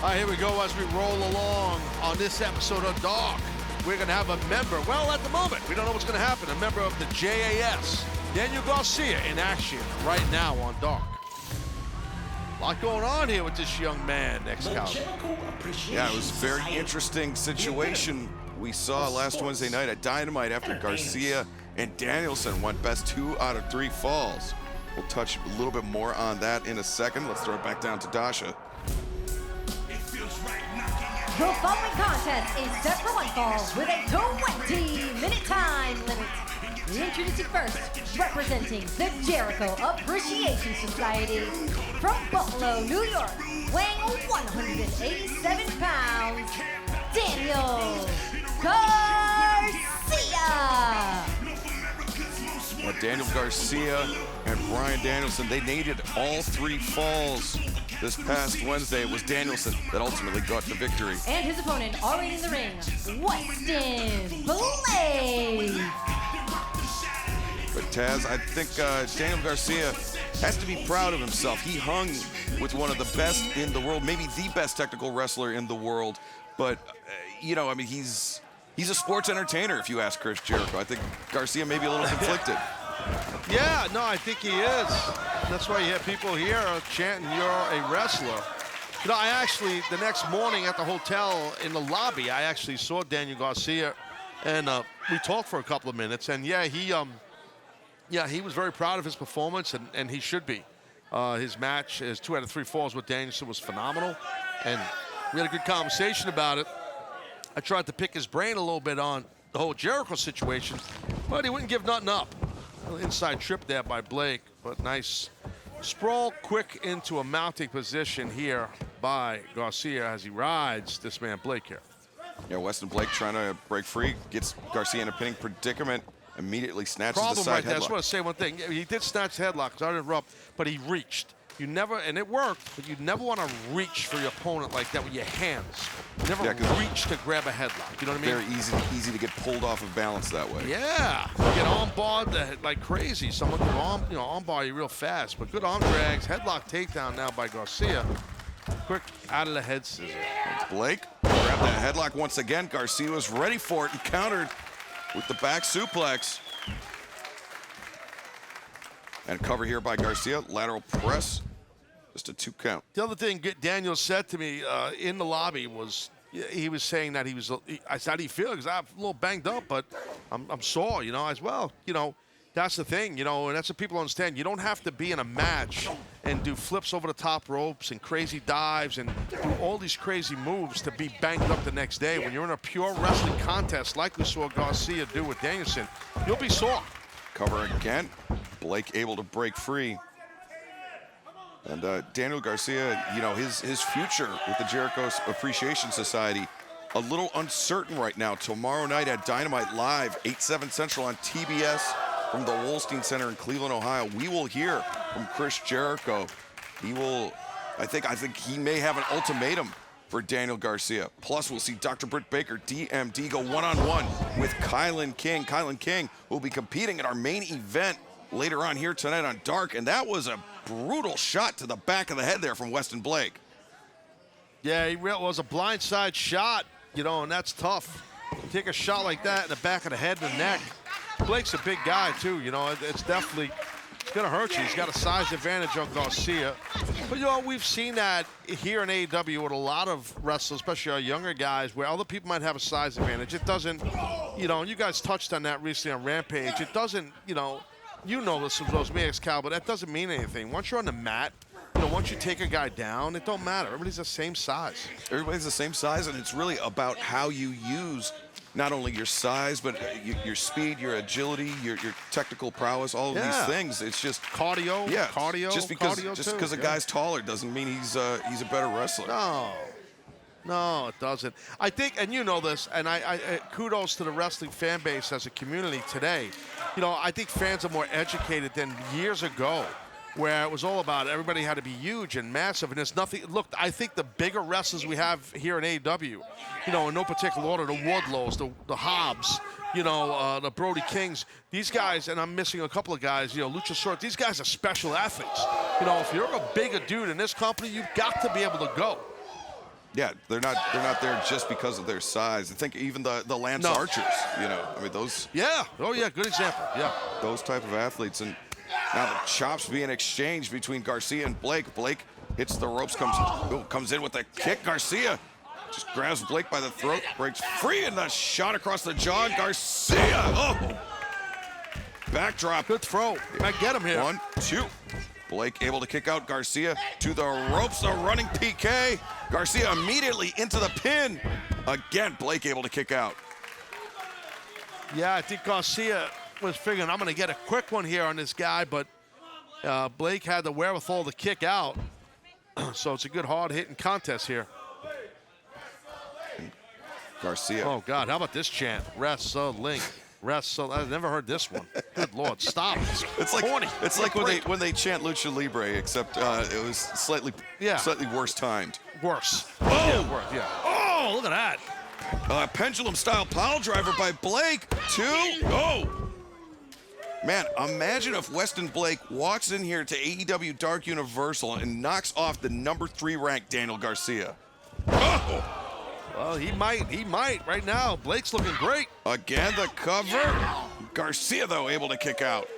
All right, here we go as we roll along on this episode of Dark. We're going to have a member, well, at the moment, we don't know what's going to happen, a member of the JAS, Daniel Garcia, in action right now on Dark. A lot going on here with this young man, Excalibur. Yeah, it was a very interesting situation we saw last Wednesday night at Dynamite after Garcia and Danielson went best 2 out of 3 falls. We'll touch a little bit more on that in a second. Let's throw it back down to Dasha. The following contest is set for one fall with a 20-minute time limit. Introducing first, representing the Jericho Appreciation Society, from Buffalo, New York, weighing 187 pounds, Daniel Garcia. Well, Daniel Garcia and Bryan Danielson, they needed all 3 falls this past Wednesday. It was Danielson that ultimately got the victory. And his opponent already in the ring, Weston Blade. But Taz, I think Daniel Garcia has to be proud of himself. He hung with one of the best in the world, maybe the best technical wrestler in the world. But, you know, I mean, he's a sports entertainer, if you ask Chris Jericho. I think Garcia may be a little conflicted. Yeah, no, I think he is. That's why you have people here chanting, "You're a wrestler." You know, I actually, the next morning at the hotel in the lobby, I actually saw Daniel Garcia, and we talked for a couple of minutes. And yeah, he was very proud of his performance, and he should be. His match, his 2 out of 3 falls with Danielson was phenomenal, and we had a good conversation about it. I tried to pick his brain a little bit on the whole Jericho situation, but he wouldn't give nothing up. Inside trip there by Blake, but nice sprawl quick into a mounting position here by Garcia as he rides this man Blake here. Yeah, Weston Blake trying to break free, gets Garcia in a pinning predicament, immediately snatches the side headlock. I just want to say one thing. He did snatch the headlock, sorry to interrupt, but he reached. You never, and it worked, but you never want to reach for your opponent like that with your hands. You never reach to grab a headlock. You know what I mean? Very easy to get pulled off of balance that way. Yeah, you get arm barred like crazy. Someone can arm bar you real fast. But good arm drags, headlock takedown now by Garcia. Quick out of the head scissor. Blake grabbed that headlock once again. Garcia was ready for it and countered with the back suplex. And cover here by Garcia, lateral press. Just a 2 count. The other thing Daniel said to me in the lobby was, he was saying that I said, how do you feel? Because I'm a little banged up, but I'm sore, you know, as well. You know, that's the thing, you know, and that's what people understand. You don't have to be in a match and do flips over the top ropes and crazy dives and do all these crazy moves to be banged up the next day. When you're in a pure wrestling contest like we saw Garcia do with Danielson, you'll be sore. Cover again. Blake able to break free. And Daniel Garcia, you know, his future with the Jericho Appreciation Society, a little uncertain right now. Tomorrow night at Dynamite Live, 8/7 Central on TBS from the Wolstein Center in Cleveland, Ohio. We will hear from Chris Jericho. He will, I think he may have an ultimatum for Daniel Garcia. Plus, we'll see Dr. Britt Baker, DMD, go one-on-one with Kilynn King. Kilynn King will be competing at our main event later on here tonight on Dark, and that was a brutal shot to the back of the head there from Weston Blake. Yeah, it was a blindside shot, you know, and that's tough. You take a shot like that in the back of the head and the neck. Blake's a big guy, too, you know, it's definitely, it's going to hurt you. He's got a size advantage on Garcia. But, you know, we've seen that here in AEW with a lot of wrestlers, especially our younger guys, where other people might have a size advantage. It doesn't, you know, and you guys touched on that recently on Rampage. It doesn't, you know this was me, Cal, but that doesn't mean anything. Once you're on the mat, you know, once you take a guy down, it don't matter. Everybody's the same size. Everybody's the same size, and it's really about how you use not only your size, but your speed, your agility, your technical prowess, all of these things. It's just cardio. Yeah, cardio. Just because a guy's taller doesn't mean he's a better wrestler. No, it doesn't. I think, and you know this, and I kudos to the wrestling fan base as a community today. You know, I think fans are more educated than years ago, where it was all about everybody had to be huge and massive, and there's nothing. Look, I think the bigger wrestlers we have here in AEW, you know, in no particular order, the Wardlows, the Hobbs, you know, the Brody Kings, these guys, and I'm missing a couple of guys, you know, Lucha Bros, these guys are special athletes. You know, if you're a bigger dude in this company, you've got to be able to go. Yeah, they're not there just because of their size. I think even the Lance Archers, you know, I mean those. Yeah. Oh yeah, good example. Yeah. Those type of athletes, and now the chops being exchanged between Garcia and Blake. Blake hits the ropes, comes in with a kick. Garcia just grabs Blake by the throat, breaks free, and the shot across the jaw. Garcia, oh! Backdrop. Good throw. Might get him here. 1, 2. Blake able to kick out Garcia to the ropes, a running PK. Garcia immediately into the pin. Again, Blake able to kick out. Yeah, I think Garcia was figuring, I'm going to get a quick one here on this guy, but Blake had the wherewithal to kick out. So it's a good hard-hitting contest here. Garcia. Oh, God, how about this chant? Wrestling. Wrestle. I've never heard this one. Good Lord, stop. It's like corny. It's like when they chant Lucha Libre, except it was slightly worse timed. Worse. Oh, yeah, worse. Yeah. Oh, look at that. Pendulum style pile driver by Blake. 2. Oh. Man, imagine if Weston Blake walks in here to AEW Dark Universal and knocks off the number 3 ranked Daniel Garcia. Oh. Well, he might right now. Blake's looking great. Again, the cover. Garcia, though, able to kick out.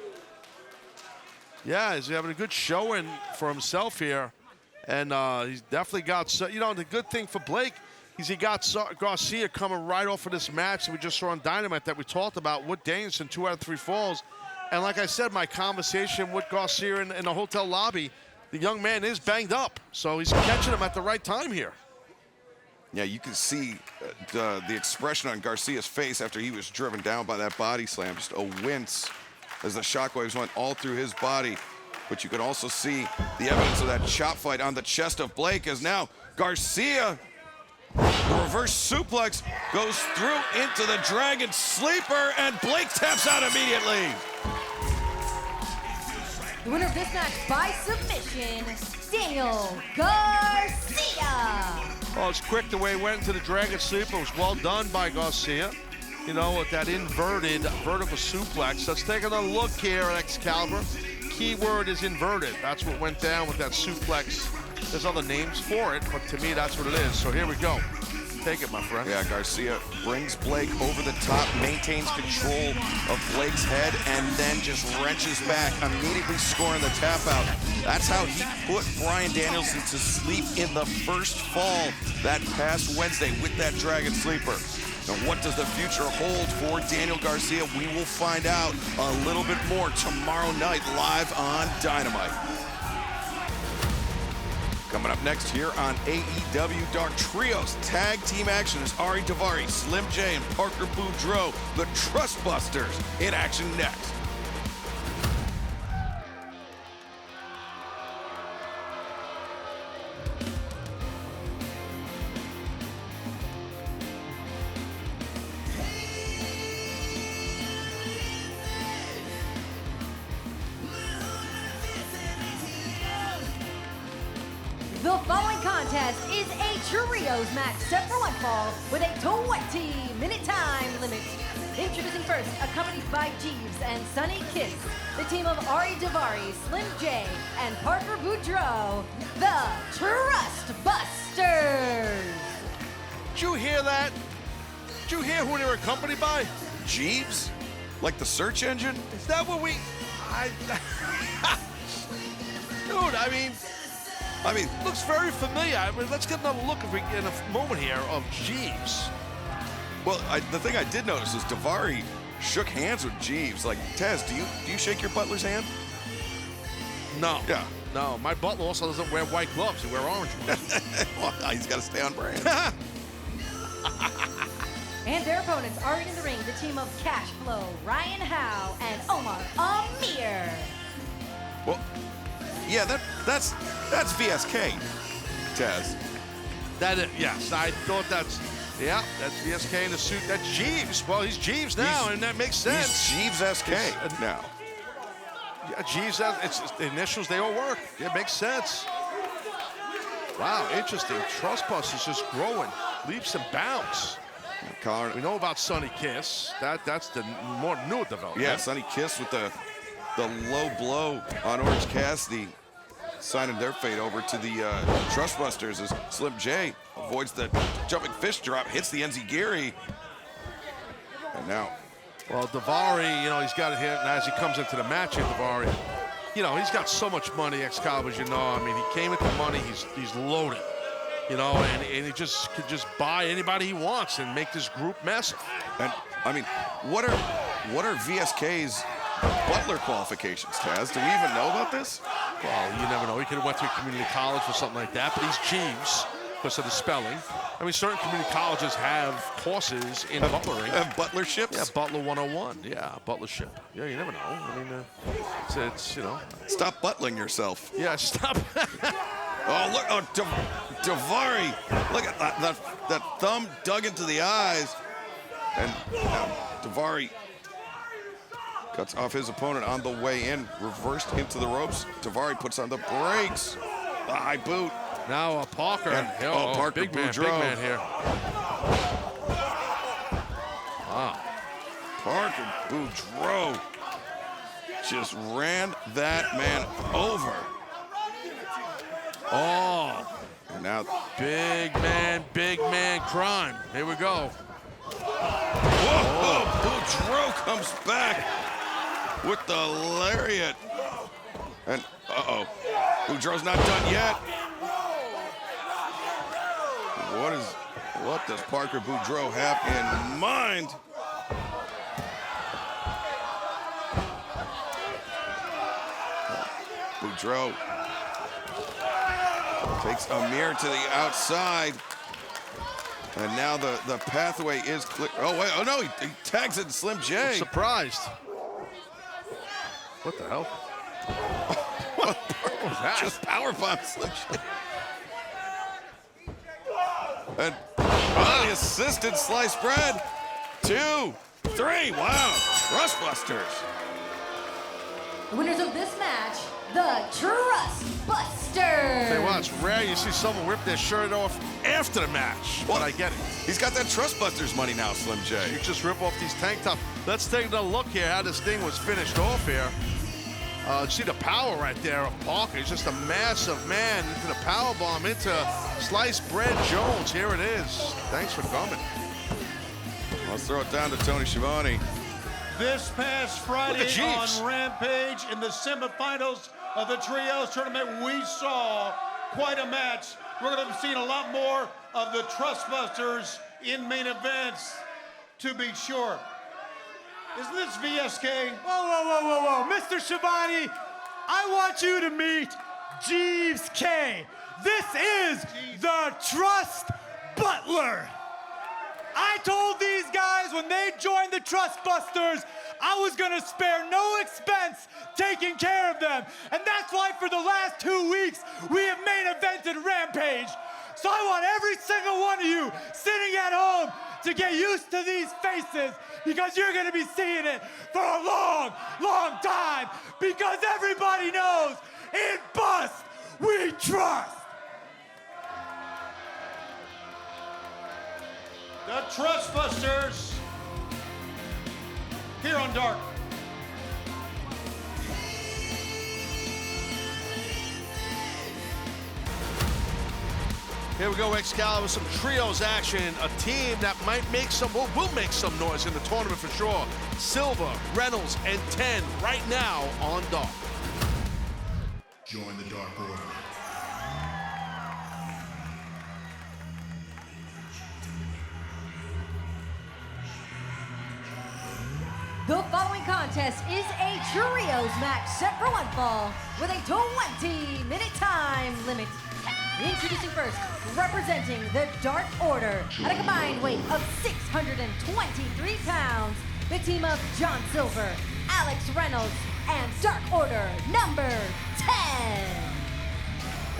Yeah, he's having a good showing for himself here. And he's definitely got, the good thing for Blake is he got Garcia coming right off of this match that we just saw on Dynamite that we talked about with Danielson, 2 out of 3 falls. And like I said, my conversation with Garcia in the hotel lobby, the young man is banged up. So he's catching him at the right time here. Yeah, you can see the expression on Garcia's face after he was driven down by that body slam. Just a wince as the shockwaves went all through his body. But you can also see the evidence of that chop fight on the chest of Blake as now Garcia, the reverse suplex, goes through into the Dragon Sleeper, and Blake taps out immediately. The winner of this match by submission, Daniel Garcia. Oh, it's quick the way he went into the Dragon Sleeper. It was well done by Garcia. You know, with that inverted vertical suplex. Let's take another look here at Excalibur. Keyword is inverted. That's what went down with that suplex. There's other names for it, but to me, that's what it is. So here we go. Take it, my friend. Yeah, Garcia brings Blake over the top, maintains control of Blake's head, and then just wrenches back, immediately scoring the tap out. That's how he put Bryan Danielson to sleep in the first fall that past Wednesday with that Dragon Sleeper. And what does the future hold for Daniel Garcia? We will find out a little bit more tomorrow night live on Dynamite. Coming up next here on AEW Dark, Trios Tag Team action is Ari Daivari, Slim J, and Parker Boudreaux, the Trustbusters, in action next. The following contest is a trios match set for one fall with a 20-minute time limit. Introducing first, accompanied by Jeeves and Sonny Kiss, the team of Ari Daivari, Slim J, and Parker Boudreaux, the Trustbusters. Did you hear that? Did you hear who they were accompanied by? Jeeves? Like the search engine? Is that what we... Dude, I mean, looks very familiar. I mean, let's get another look if we get a moment here of Jeeves. Well, the thing I did notice is Daivari shook hands with Jeeves. Like, Taz, do you shake your butler's hand? No. Yeah. No, my butler also doesn't wear white gloves. He wears orange ones. Well, he's got to stay on brand. And their opponents are in the ring, the team of Cash Flow, Ryan Howe, and Omar Amir. Well, yeah, that's VSK, Taz. That is, yes, I thought that's VSK in the suit. That's Jeeves. Well, he's Jeeves now, and that makes sense. He's Jeeves SK now. Yeah, Jeeves, it's the initials, they all work. It makes sense. Wow, interesting. Trustbusters just growing, leaps and bounds. We know about Sonny Kiss. That's the more new development. Yeah, Sonny Kiss with the low blow on Orange Cassidy, signing their fate over to the Trustbusters as Slim J avoids the jumping fish drop, hits the Enziguri. And now, well, Daivari, he's got it here, and as he comes into the match here, Daivari, he's got so much money, Excalibur, as you know. I mean, he came with the money, he's loaded. You know, and he just could just buy anybody he wants and make this group massive. And I mean, what are VSK's Butler qualifications, Taz? Do we even know about this? Well, you never know. He could have went to a community college or something like that, but he's Jeeves because of the spelling. I mean, certain community colleges have courses in butlering. Have butlerships? Yeah, Butler 101. Yeah, butlership. Yeah, you never know. I mean, it's you know. Stop butling yourself. Yeah, stop. Oh, look. Oh, Daivari. Look at that thumb dug into the eyes. And Daivari cuts off his opponent on the way in, reversed into the ropes. Daivari puts on the brakes. The high boot. Now Parker. And, Parker big man here. Wow. Parker Boudreaux just ran that man over. Oh. And now big man crime. Here we go. Whoa, Boudreaux comes back with the lariat. And Boudreaux's not done yet. What does Parker Boudreaux have in mind? Boudreaux takes Amir to the outside. And now the pathway is clear. Oh, wait. Oh, no. He tags it in Slim J. I'm surprised. What the hell? What was that? Just powerbomb Slim J. And the assisted slice bread. 2, 3. Wow. Trustbusters. The winners of this match, the Trustbusters. Say what, it's rare you see someone rip their shirt off after the match, but I get it. He's got that Trustbusters money now, Slim J. You just rip off these tank tops. Let's take a look here how this thing was finished off here. See the power right there of Parker. He's just a massive man into the power bomb into Sliced Bread Jones. Here it is. Thanks for coming. Let's throw it down to Tony Schiavone. This past Friday on Rampage in the semifinals of the Trios tournament, we saw quite a match. We're going to be seeing a lot more of the Trustbusters in main events, to be sure. Isn't this VSK? Whoa. Mr. Schiavone, I want you to meet Jeeves K. This is the Trust Butler. I told these guys when they joined the Trustbusters, I was gonna spare no expense taking care of them. And that's why for the last 2 weeks, we have main evented Rampage. So I want every single one of you sitting at home to get used to these faces, because you're gonna be seeing it for a long, long time, because everybody knows in Bust, we trust. The Trustbusters here on Dark. Here we go, Excalibur, some trios action. A team that might make some, will make some noise in the tournament for sure. Silver, Reynolds, and 10 right now on Dark. Join the Dark Order. The following contest is a trios match set for one fall with a 20-minute time limit. Introducing first, representing the Dark Order at a combined weight of 623 pounds, the team of John Silver, Alex Reynolds, and Dark Order number 10.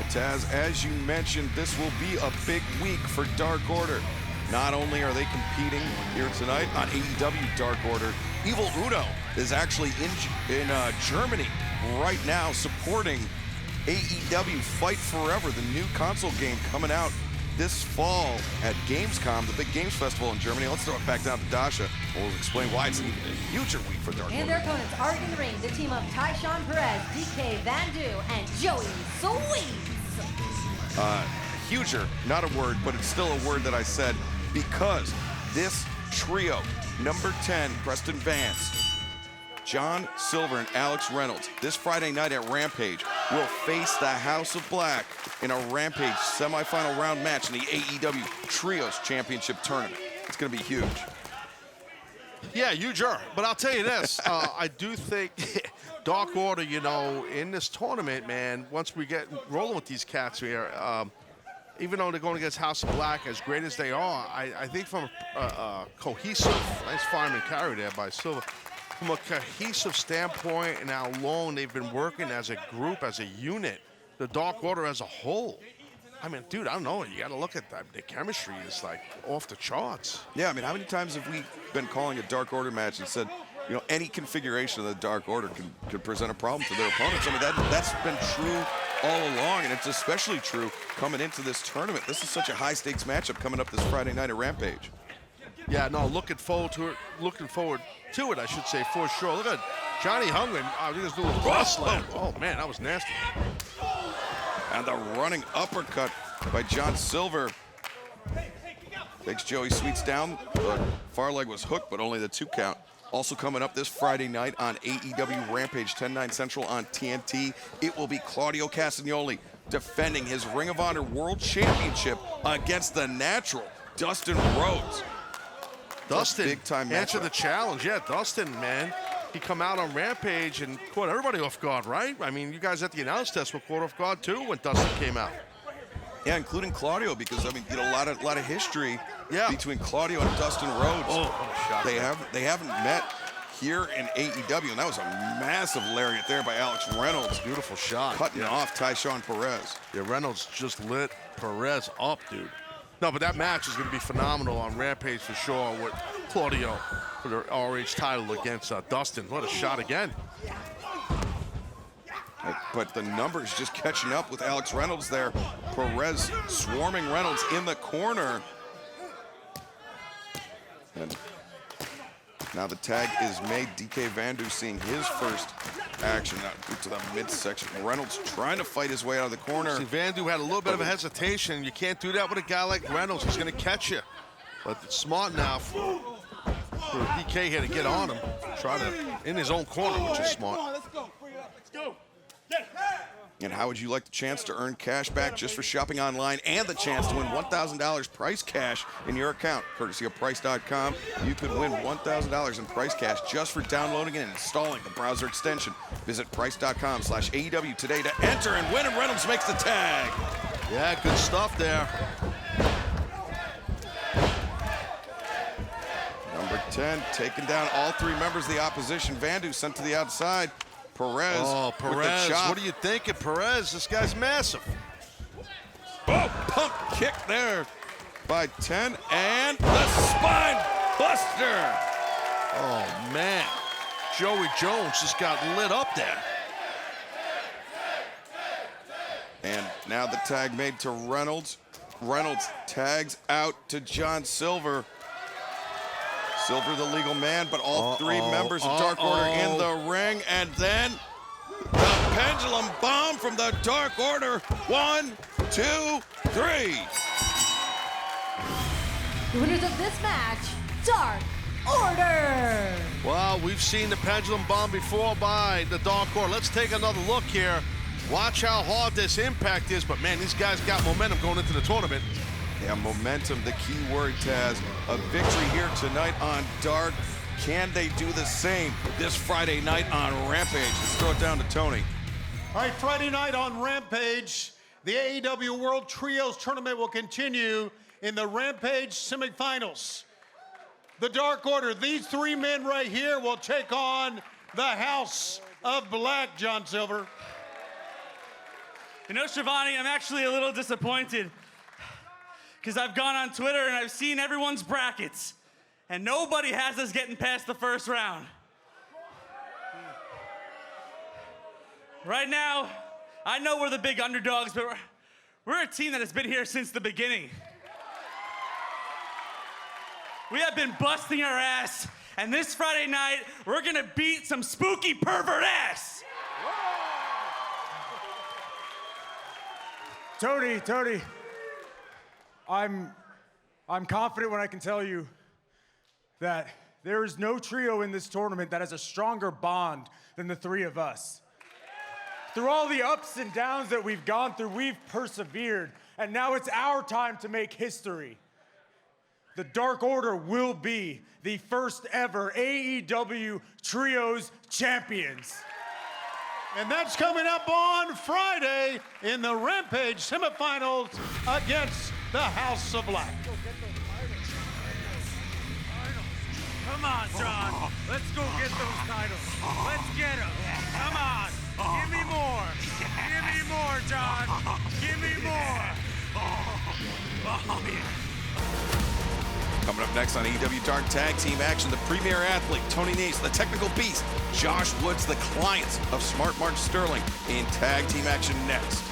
Taz, as you mentioned, this will be a big week for Dark Order. Not only are they competing here tonight on AEW Dark Order, Evil Uno is actually in Germany right now supporting AEW Fight Forever, the new console game coming out this fall at Gamescom, the big games festival in Germany. Let's throw it back down to Dasha. We'll explain why it's an even huger week for Dark Order. And their opponents are in the ring, the team of Tyshawn Perez, DK Van Du, and Joey Sweets. Huger, not a word, but it's still a word that I said, because this trio, number 10, Preston Vance, John Silver, and Alex Reynolds, this Friday night at Rampage, will face the House of Black in a Rampage semifinal round match in the AEW Trios Championship Tournament. It's going to be huge. Yeah, huger. But I'll tell you this, I do think Dark Order, you know, in this tournament, man, once we get rolling with these cats here, even though they're going against House of Black, as great as they are, I think from a cohesive, nice fireman carry there by Silver, from a cohesive standpoint and how long they've been working as a group, as a unit, the Dark Order as a whole. I mean, dude, I don't know. You got to look at that. The chemistry is, like, off the charts. Yeah, I mean, how many times have we been calling a Dark Order match and said, you know, any configuration of the Dark Order could present a problem to their opponents? I mean, that's been true all along, and it's especially true coming into this tournament. This is such a high-stakes matchup coming up this Friday night at Rampage. Yeah, no, looking forward to it. Looking forward to it, I should say, for sure. Look at Johnny Hungman. I think he's doing a cross slam. Oh, man, that was nasty. And the running uppercut by John Silver takes Joey Sweets down. The far leg was hooked, but only the 2 count. Also coming up this Friday night on AEW Rampage, 10/9 Central on TNT, it will be Claudio Castagnoli defending his Ring of Honor World Championship against the Natural, Dustin Rhodes. Dustin, big time answer matchup. the challenge. Yeah, Dustin, man. He come out on Rampage and caught everybody off guard, right? I mean, you guys at the announce test were caught off guard too when Dustin came out. Yeah, including Claudio, because I mean, you know, a lot of history between Claudio and Dustin Rhodes. Oh, what a shot. They haven't met here in AEW, and that was a massive lariat there by Alex Reynolds. Beautiful shot. Cutting off Tyshawn Perez. Yeah, Reynolds just lit Perez up, dude. No, but that match is going to be phenomenal on Rampage for sure with Claudio for the RH title against Dustin. What a shot again. But the numbers just catching up with Alex Reynolds there. Perez swarming Reynolds in the corner. And now the tag is made. DK Vandu seeing his first action out to the midsection. Reynolds trying to fight his way out of the corner. See, Vandu had a little bit of a hesitation. You can't do that with a guy like Reynolds. He's going to catch you. But it's smart now for DK here to get on him. Try to, in his own corner, which is smart. Let's go. Bring it up. Let's go. And how would you like the chance to earn cash back just for shopping online and the chance to win $1,000 price cash in your account? Courtesy of Price.com, you could win $1,000 in price cash just for downloading and installing the browser extension. Visit Price.com/AEW today to enter and win, and Reynolds makes the tag. Yeah, good stuff there. Number 10 taking down all 3 members of the opposition. Vandu sent to the outside. Perez. Oh, with the Perez. chop. What are you thinking, Perez? This guy's massive. Oh, pump kick there by 10, and the spine buster. Oh, man. Joey Jones just got lit up there. And now the tag made to Reynolds. Reynolds tags out to John Silver. Silver the legal man, but all 3 members of Dark Order in the ring. And then the pendulum bomb from the Dark Order. 1, 2, 3. The winners of this match, Dark Order. Well, we've seen the pendulum bomb before by the Dark Order. Let's take another look here. Watch how hard this impact is, but man, these guys got momentum going into the tournament. Yeah, momentum, the key word, Taz. A victory here tonight on Dark. Can they do the same this Friday night on Rampage? Let's throw it down to Tony. All right, Friday night on Rampage, the AEW World Trios Tournament will continue in the Rampage semifinals. The Dark Order, these 3 men right here will take on the House of Black, John Silver. You know, Shivani, I'm actually a little disappointed because I've gone on Twitter and I've seen everyone's brackets, and nobody has us getting past the first round. Right now, I know we're the big underdogs, but we're a team that has been here since the beginning. We have been busting our ass, and this Friday night, we're gonna beat some spooky pervert ass. Tony, I'm confident when I can tell you that there is no trio in this tournament that has a stronger bond than the 3 of us. Through all the ups and downs that we've gone through, we've persevered, and now it's our time to make history. The Dark Order will be the first ever AEW Trios champions. And that's coming up on Friday in the Rampage semifinals against the House of Black. Come on, John. Let's go get those titles. Let's get them. Come on. Give me more. Give me more, John. Give me more. Oh, yeah. Coming up next on AEW Dark Tag Team Action, the premier athlete, Toni Nese, the technical beast, Josh Woods, the clients of Smart Mark Sterling in tag team action next.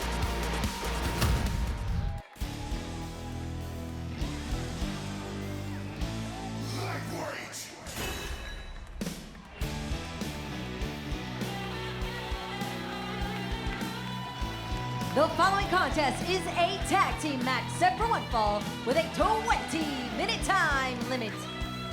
The following contest is a tag team match set for one fall with a 20-minute time limit.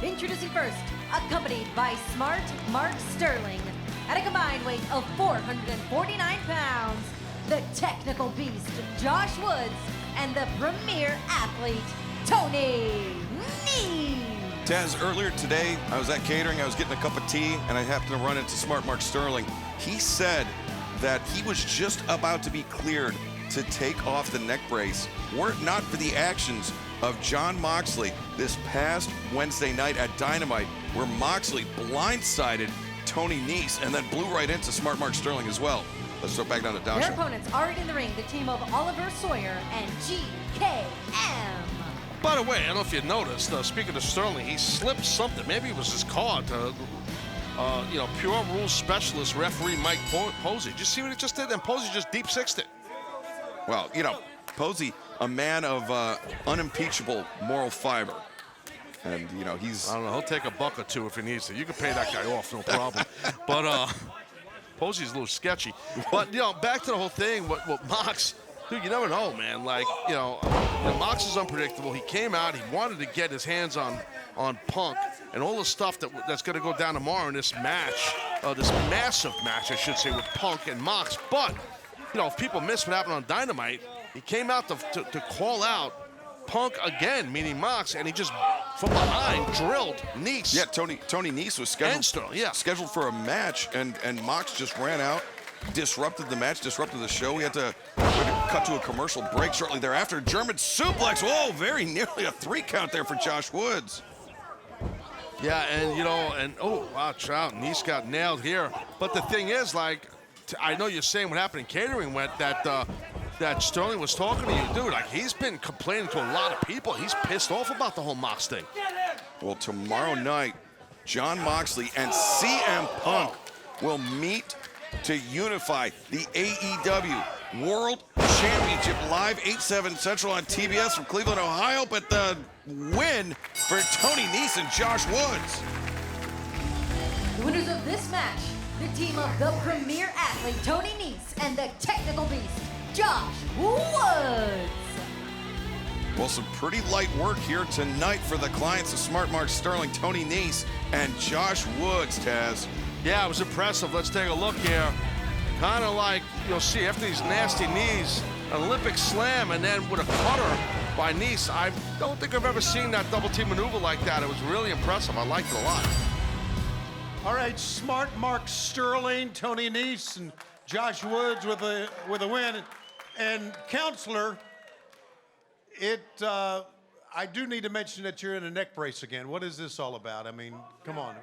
Introducing first, accompanied by Smart Mark Sterling, at a combined weight of 449 pounds, the technical beast, Josh Woods, and the premier athlete, Toni Nese. Taz, earlier today, I was at catering, I was getting a cup of tea, and I happened to run into Smart Mark Sterling. He said that he was just about to be cleared to take off the neck brace were it not for the actions of Jon Moxley this past Wednesday night at Dynamite, where Moxley blindsided Toni Nese and then blew right into Smart Mark Sterling as well. Let's throw it back down to Dasha. Their opponents already in the ring, the team of Oliver Sawyer and GKM. By the way, I don't know if you noticed, speaking of Sterling, he slipped something. Maybe it was his card to Pure Rules Specialist referee Mike Posey. Did you see what he just did? And Posey just deep sixed it. Well, Posey, a man of unimpeachable moral fiber. And, he's... I don't know, he'll take $1 or $2 if he needs to. You can pay that guy off, no problem. But Posey's a little sketchy. But, back to the whole thing, what Mox... Dude, you never know, man. Like, Mox is unpredictable. He came out, he wanted to get his hands on Punk, and all the stuff that's going to go down tomorrow in this match, this massive match, I should say, with Punk and Mox. But, if people miss what happened on Dynamite, he came out to call out Punk again, meaning Mox, and he just, from behind, drilled Nese. Yeah, Toni Nese was scheduled for a match, and Mox just ran out, disrupted the match, disrupted the show. We had to cut to a commercial break shortly thereafter. German suplex. Whoa, very nearly a 3 count there for Josh Woods. Yeah, and oh, wow, Nese got nailed here. But the thing is, I know you're saying what happened in catering went that Sterling was talking to you. Dude, he's been complaining to a lot of people. He's pissed off about the whole Mox thing. Well, tomorrow night, Jon Moxley and CM Punk will meet to unify the AEW World Championship live 8/7 Central on TBS from Cleveland, Ohio. But the win for Toni Nese and Josh Woods. The winners of this match, the team of the premier athlete, Toni Nese, and the technical beast, Josh Woods. Well, some pretty light work here tonight for the clients of Smart Mark Sterling, Toni Nese, and Josh Woods, Taz. Yeah, it was impressive. Let's take a look here. Kind of like, you'll see, after these nasty knees, an Olympic slam, and then with a cutter by Nese. I don't think I've ever seen that double team maneuver like that. It was really impressive. I liked it a lot. All right, Smart Mark Sterling, Toni Nese, and Josh Woods with a win. And Counselor, I do need to mention that you're in a neck brace again. What is this all about? I mean, come on.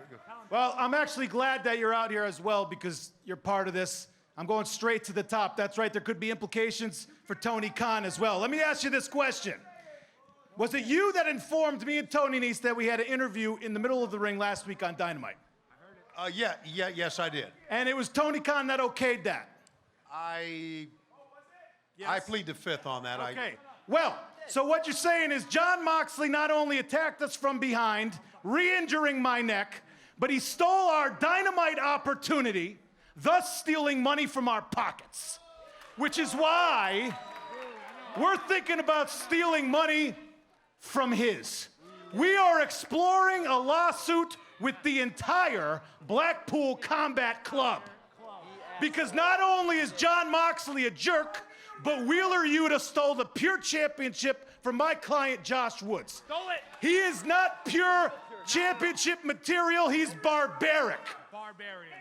Well, I'm actually glad that you're out here as well because you're part of this. I'm going straight to the top. That's right, there could be implications for Tony Khan as well. Let me ask you this question. Was it you that informed me and Toni Nese that we had an interview in the middle of the ring last week on Dynamite? Yes, I did. And it was Tony Khan that okayed that? I plead the fifth on that. Okay. Well, so what you're saying is Jon Moxley not only attacked us from behind, re-injuring my neck, but he stole our Dynamite opportunity, thus stealing money from our pockets. Which is why we're thinking about stealing money from his. We are exploring a lawsuit with the entire Blackpool Combat Club. Because not only is Jon Moxley a jerk, but Wheeler Yuta stole the pure championship from my client, Josh Woods. Stole it. He is not pure championship material, he's barbaric. Barbarian.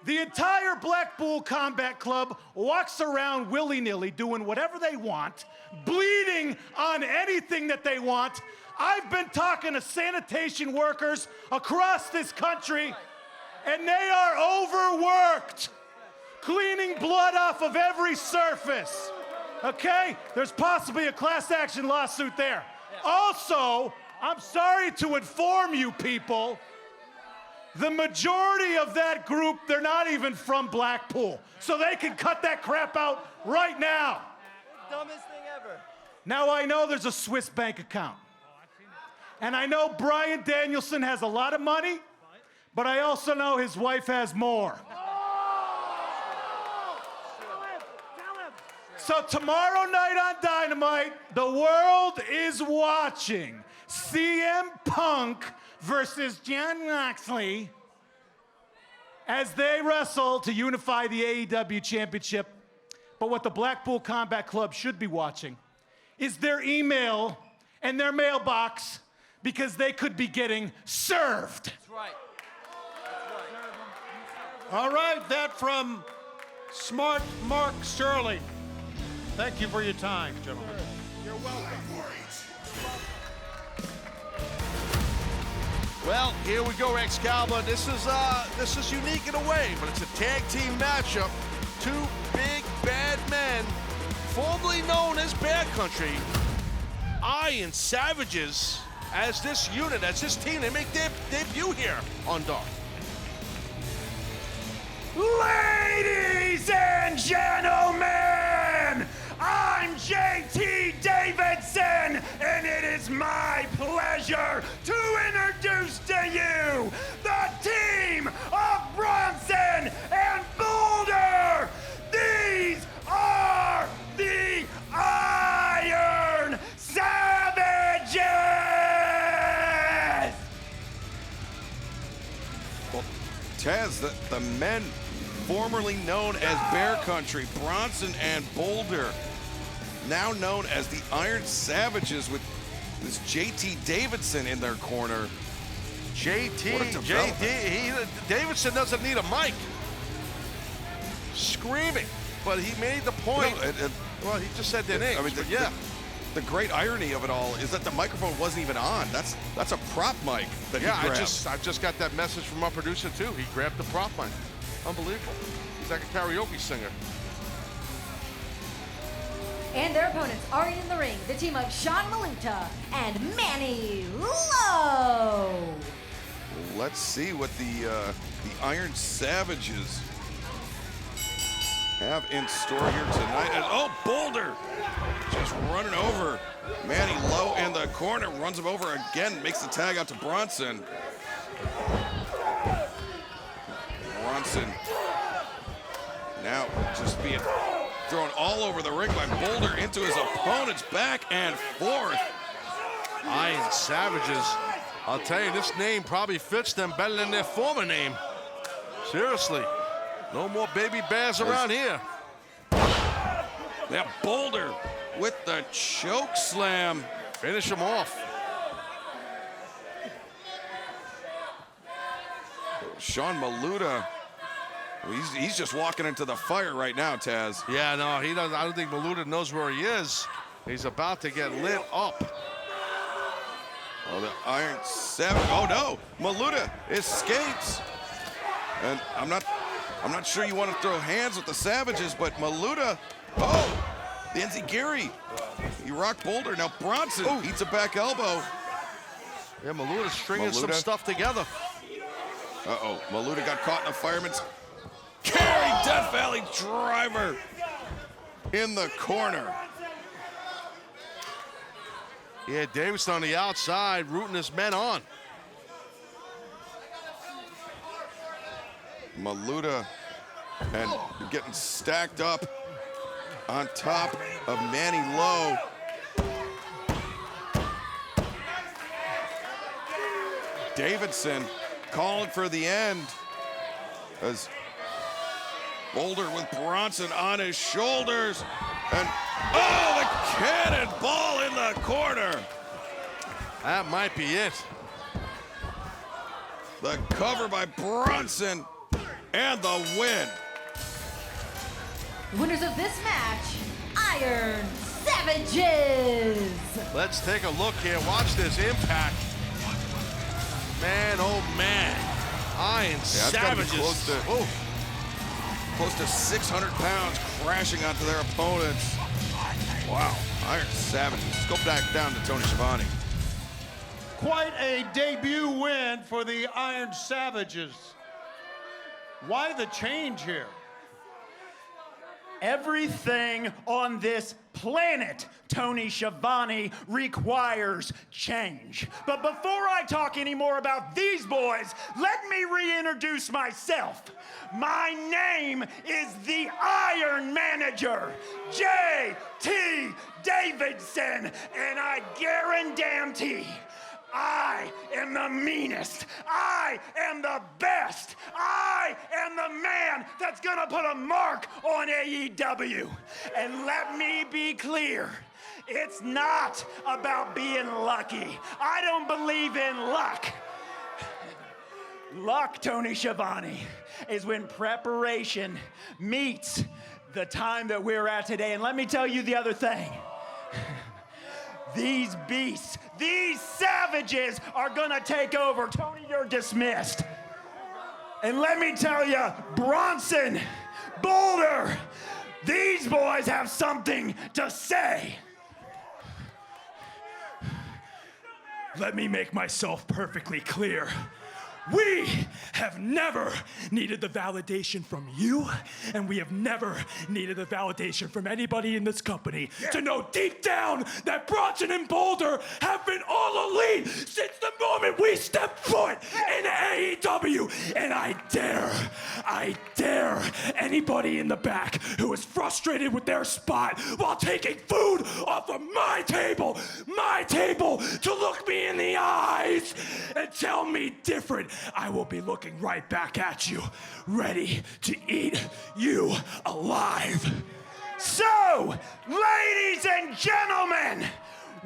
The entire Blackpool Combat Club walks around willy-nilly doing whatever they want, bleeding on anything that they want. I've been talking to sanitation workers across this country, and they are overworked, cleaning blood off of every surface. Okay? There's possibly a class action lawsuit there. Also, I'm sorry to inform you people, the majority of that group, they're not even from Blackpool. So they can cut that crap out right now. Dumbest thing ever. Now I know there's a Swiss bank account. And I know Bryan Danielson has a lot of money, but I also know his wife has more. So tomorrow night on Dynamite, the world is watching CM Punk versus Jon Moxley as they wrestle to unify the AEW Championship. But what the Blackpool Combat Club should be watching is their email and their mailbox, because they could be getting served. That's right. All right, that from Smart Mark Sterling. Thank you for your time, gentlemen. You're welcome. Well, here we go, Excalibur. This is unique in a way, but it's a tag team matchup. Two big bad men, formerly known as Bad Country, Iron Savages, as this unit, as this team. They make their debut here on Dark. Ladies and gentlemen, I'm JT Davidson, and it is my pleasure to introduce to you the team of Bronson and Boulder. These are the Iron Savages! Well, Taz, the men formerly known as Bear Country, Bronson and Boulder, now known as the Iron Savages, with this JT Davidson in their corner. Davidson doesn't need a mic. Screaming, but he made the point. Well, he just said their names. I mean, the great irony of it all is that the microphone wasn't even on. That's a prop mic that he grabbed. I just got that message from our producer too. He grabbed the prop mic. Unbelievable. He's like a karaoke singer. And their opponents are in the ring, the team of Sean Maluta and Manny Lowe. Let's see what the Iron Savages have in store here tonight. And, oh, Boulder just running over Manny Lowe in the corner, runs him over again, makes the tag out to Bronson. Bronson now just being thrown all over the ring by Boulder into his opponent's back and forth. Iron Savages. I'll tell you, this name probably fits them better than their former name. Seriously. No more baby bears around here. Yeah, Boulder with the choke slam. Finish him off. Sean Maluta, he's just walking into the fire right now, Taz. Yeah, no, he doesn't. I don't think Maluta knows where he is. He's about to get lit up. Oh, the Iron Savage. Oh no, Maluta escapes. And I'm not sure you want to throw hands with the Savages, but Maluta, oh, the Enziguri. He rocked Boulder. Now Bronson eats a back elbow. Yeah, Maluta's stringing some stuff together. Uh-oh, Maluta got caught in a fireman's carry. Death Valley driver in the corner. Yeah, Davidson on the outside, rooting his men on. Maluta and getting stacked up on top of Manny Lowe. Davidson calling for the end as Boulder with Bronson on his shoulders. And, oh, the cannonball in the corner. That might be it. The cover by Bronson and the win. Winners of this match, Iron Savages. Let's take a look here. Watch this Impact. Man, oh man. Iron Savages. Close to 600 pounds crashing onto their opponents. Wow, Iron Savages. Let's go back down to Tony Schiavone. Quite a debut win for the Iron Savages. Why the change here? Everything on this planet, Tony Schiavone, requires change. But before I talk any more about these boys, let me reintroduce myself. My name is the Iron Manager, J.T. Davidson, and I guarantee I am the meanest. I am the best. I am the man that's gonna put a mark on AEW. And let me be clear, it's not about being lucky. I don't believe in luck. Luck, Tony Schiavone, is when preparation meets the time that we're at today. And let me tell you the other thing. These beasts, these savages are gonna take over. Tony, you're dismissed. And let me tell you, Bronson, Boulder, these boys have something to say. Let me make myself perfectly clear. We have never needed the validation from you, and we have never needed the validation from anybody in this company to know deep down that Bronson and Boulder have been all elite since the moment we stepped foot in AEW. And I dare anybody in the back who is frustrated with their spot while taking food off of my table, to look me in the eyes and tell me different. I will be looking right back at you, ready to eat you alive. So, ladies and gentlemen,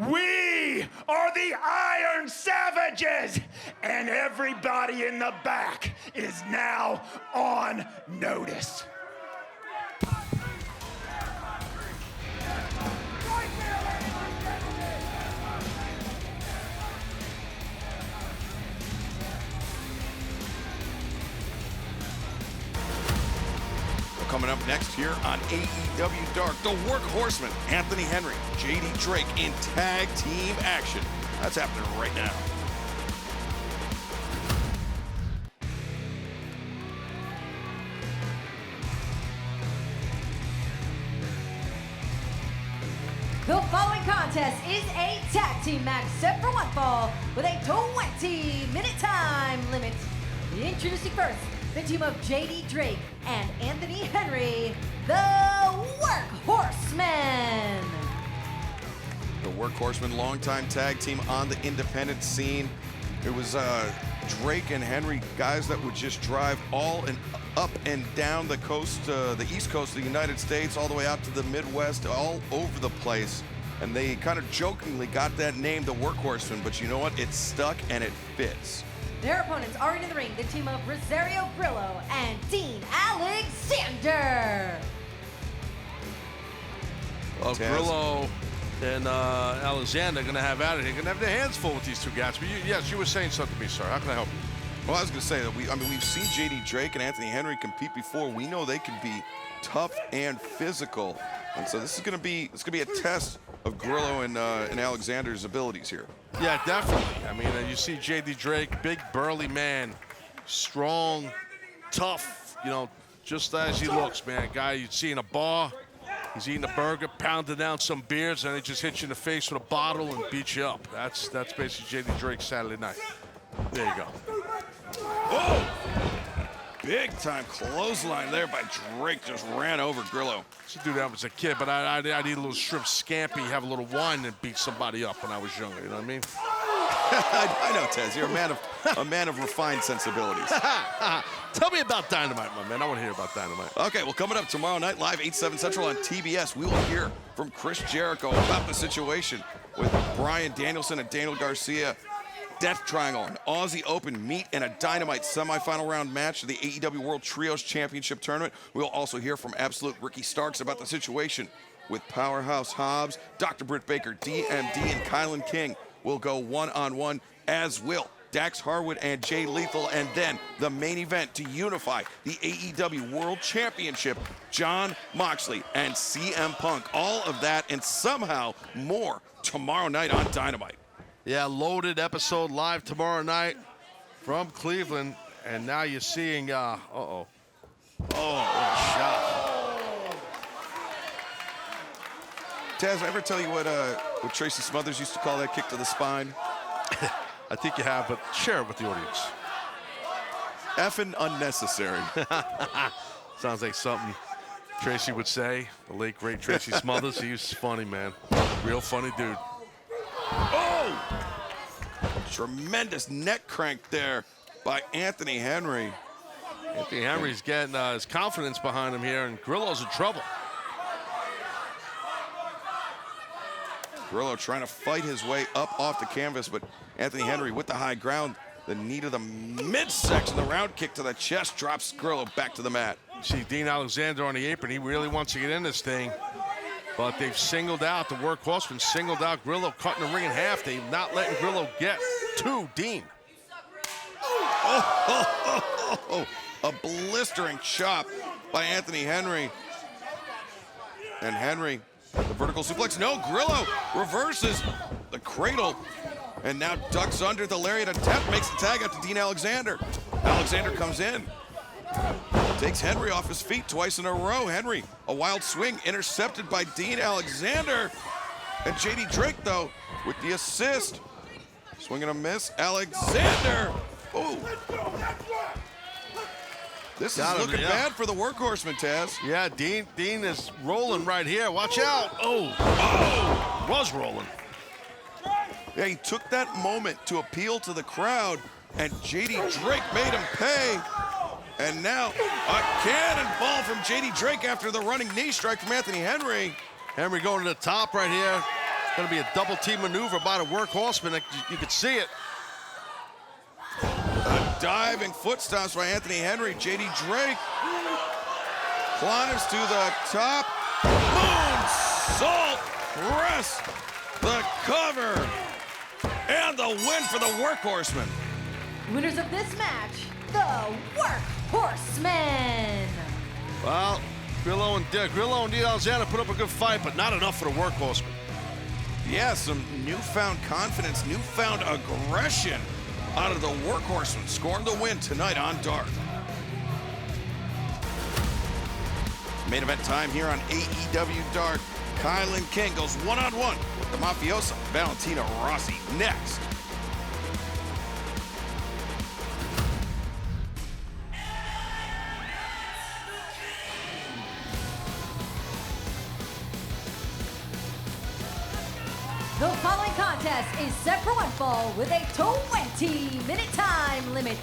we are the Iron Savages, and everybody in the back is now on notice. Coming up next here on AEW Dark, the Workhorsemen, Anthony Henry, JD Drake in tag team action. That's happening right now. The following contest is a tag team match set for one fall with a 20-minute time limit. Introducing first, the team of JD Drake and Anthony Henry, the Workhorsemen. The Workhorsemen, longtime tag team on the independent scene. It was Drake and Henry, guys that would just drive all and up and down the coast, the east coast of the United States, all the way out to the Midwest, all over the place. And they kind of jokingly got that name, the Workhorsemen, but you know what? It stuck and it fits. Their opponents are in the ring, the team of Rosario Grillo and Dean Alexander. Well, Grillo and Alexander are going to have at it. They're going to have their hands full with these two guys. But yes, you were saying something to me, sir. How can I help you? Well, I was going to say that we've seen JD Drake and Anthony Henry compete before. We know they can be tough and physical, and so this is going to be a test of Grillo and Alexander's abilities here. Yeah, definitely. I mean, you see JD Drake, big burly man, strong, tough. You know, just as he looks, man. A guy you'd see in a bar. He's eating a burger, pounding down some beers, and he just hits you in the face with a bottle and beats you up. That's basically JD Drake's Saturday night. There you go. Oh! Big time clothesline there by Drake. Just ran over Grillo. I used to do that as a kid, but I'd eat a little shrimp scampi, have a little wine, and beat somebody up when I was younger. You know what I mean? I know, Tez. You're a man of refined sensibilities. Tell me about Dynamite, my man. I want to hear about Dynamite. Okay, well, coming up tomorrow night, live 8/7 Central on TBS, we will hear from Chris Jericho about the situation with Bryan Danielson and Daniel Garcia. Death Triangle, an Aussie Open meet and a Dynamite semifinal round match of the AEW World Trios Championship Tournament. We'll also hear from Absolute Ricky Starks about the situation with Powerhouse Hobbs. Dr. Britt Baker, DMD, and Kilynn King will go one-on-one, as will Dax Harwood and Jay Lethal. And then the main event to unify the AEW World Championship, Jon Moxley and CM Punk. All of that and somehow more tomorrow night on Dynamite. Yeah, loaded episode live tomorrow night from Cleveland. And now you're seeing, oh, what a shot. Taz, I ever tell you what Tracy Smothers used to call that kick to the spine? I think you have, but share it with the audience. Effing unnecessary. Sounds like something Tracy would say. The late, great Tracy Smothers. He was funny, man. Real funny dude. Oh! Tremendous neck crank there by Anthony Henry. Anthony Henry's getting his confidence behind him here, and Grillo's in trouble. Grillo trying to fight his way up off the canvas, but Anthony Henry with the high ground. The knee to the midsection, the round kick to the chest drops Grillo back to the mat. See Dean Alexander on the apron. He really wants to get in this thing, but they've singled out, the workhorseman singled out Grillo, cutting the ring in half. They're not letting Grillo get to Dean. A blistering chop by Anthony Henry. And Henry, the vertical suplex. No, Grillo reverses the cradle and now ducks under the lariat attempt, makes the tag out to Dean Alexander. Alexander comes in, takes Henry off his feet twice in a row. Henry, a wild swing, intercepted by Dean Alexander. And JD Drake, though, with the assist. Swing and a miss. Alexander. Ooh. This is looking bad for the workhorseman, Taz. Yeah, Dean is rolling right here. Watch out. Oh, was rolling. Yeah, he took that moment to appeal to the crowd, and JD Drake made him pay. And now a cannonball from JD Drake after the running knee strike from Anthony Henry. Henry going to the top right here. It's going to be a double team maneuver by the workhorseman. You could see it. A diving foot stomps by Anthony Henry. JD Drake climbs to the top. Moonsault press. The cover. And the win for the workhorseman. Winners of this match, the Workhorsemen. Well, Grillo and Dean Alexander put up a good fight, but not enough for the workhorseman. Yeah, some newfound confidence, newfound aggression out of the workhorseman, scoring the win tonight on Dark. Main event time here on AEW Dark. Kilynn King goes one-on-one with the mafiosa Valentina Rossi next. The following contest is set for one fall with a 20-minute time limit.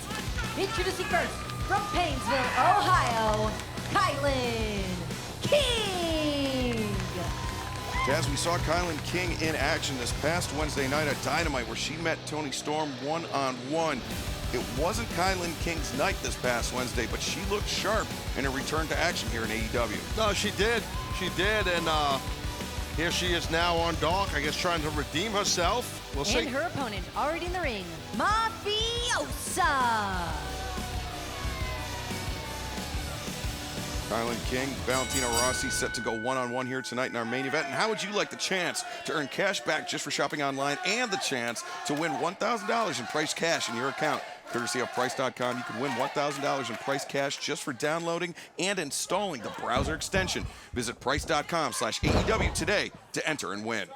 Introducing first from Painesville, Ohio, Kilynn King. As we saw Kilynn King in action this past Wednesday night at Dynamite, where she met Toni Storm one-on-one. It wasn't Kilynn King's night this past Wednesday, but she looked sharp in her return to action here in AEW. No, she did. She did, and here she is now on Dark, I guess trying to redeem herself. We'll see. And her opponent already in the ring, Mafiosa. Kilynn King, Valentina Rossi set to go one-on-one here tonight in our main event. And how would you like the chance to earn cash back just for shopping online and the chance to win $1,000 in prize cash in your account? Courtesy of Price.com, you can win $1,000 in prize cash just for downloading and installing the browser extension. Visit Price.com/AEW today to enter and win.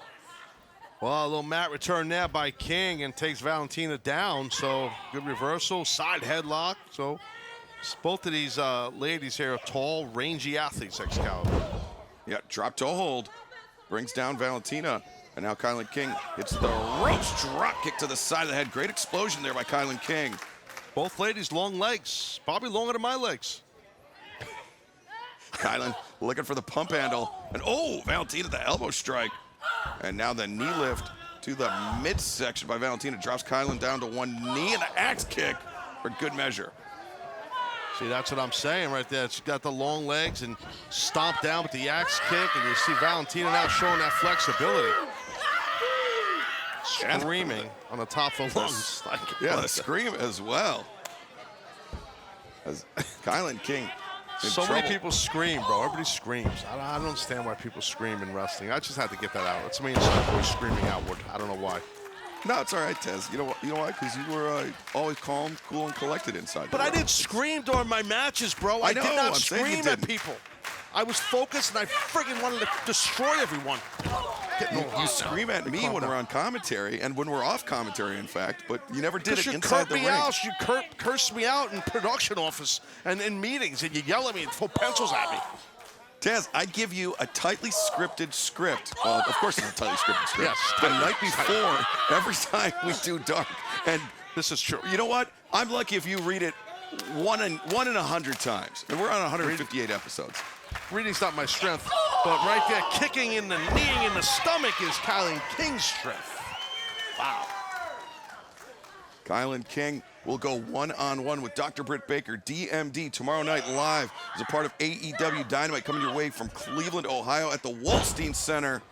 Well, a little mat return there by King and takes Valentina down. So good reversal, side headlock. So both of these ladies here are tall, rangy athletes, Excalibur. Yeah, drop toe hold. Brings down Valentina. And now Kilynn King hits the ropes drop kick to the side of the head. Great explosion there by Kilynn King. Both ladies, long legs. Probably longer than my legs. Kilynn looking for the pump handle. And oh, Valentina the elbow strike. And now the knee lift to the midsection by Valentina. Drops Kilynn down to one knee and the axe kick for good measure. See, that's what I'm saying right there. She's got the long legs and stomped down with the axe kick, and you see Valentina now showing that flexibility. Screaming on the top of the lungs. Yeah, the scream as well. As Kilynn King in so trouble. many people scream, bro. Everybody screams. I don't understand why people scream in wrestling. I just had to get that out. It's me inside voice screaming outward. I don't know why. No, it's all right, Tez. You know why? Because you were always calm, cool, and collected inside. But I didn't scream during my matches, bro. I did not scream at people. I was focused, and I freaking wanted to destroy everyone. You scream at me when we're on commentary, and when we're off commentary, in fact, but you never did it inside the ring. You curse me out in production office and in meetings, and you yell at me and throw pencils at me. Taz, I give you a tightly scripted script. Of course it's a tightly scripted script. Yes. The night before, every time we do Dark. And this is true. You know what? I'm lucky if you read it one in 100 times. And we're on 158 episodes. Reading's not my strength, but right there, kicking in the knee in the stomach is Kilynn King's strength. Wow. Kilynn King will go one-on-one with Dr. Britt Baker, DMD, tomorrow night live as a part of AEW Dynamite coming your way from Cleveland, Ohio at the Wolstein Center.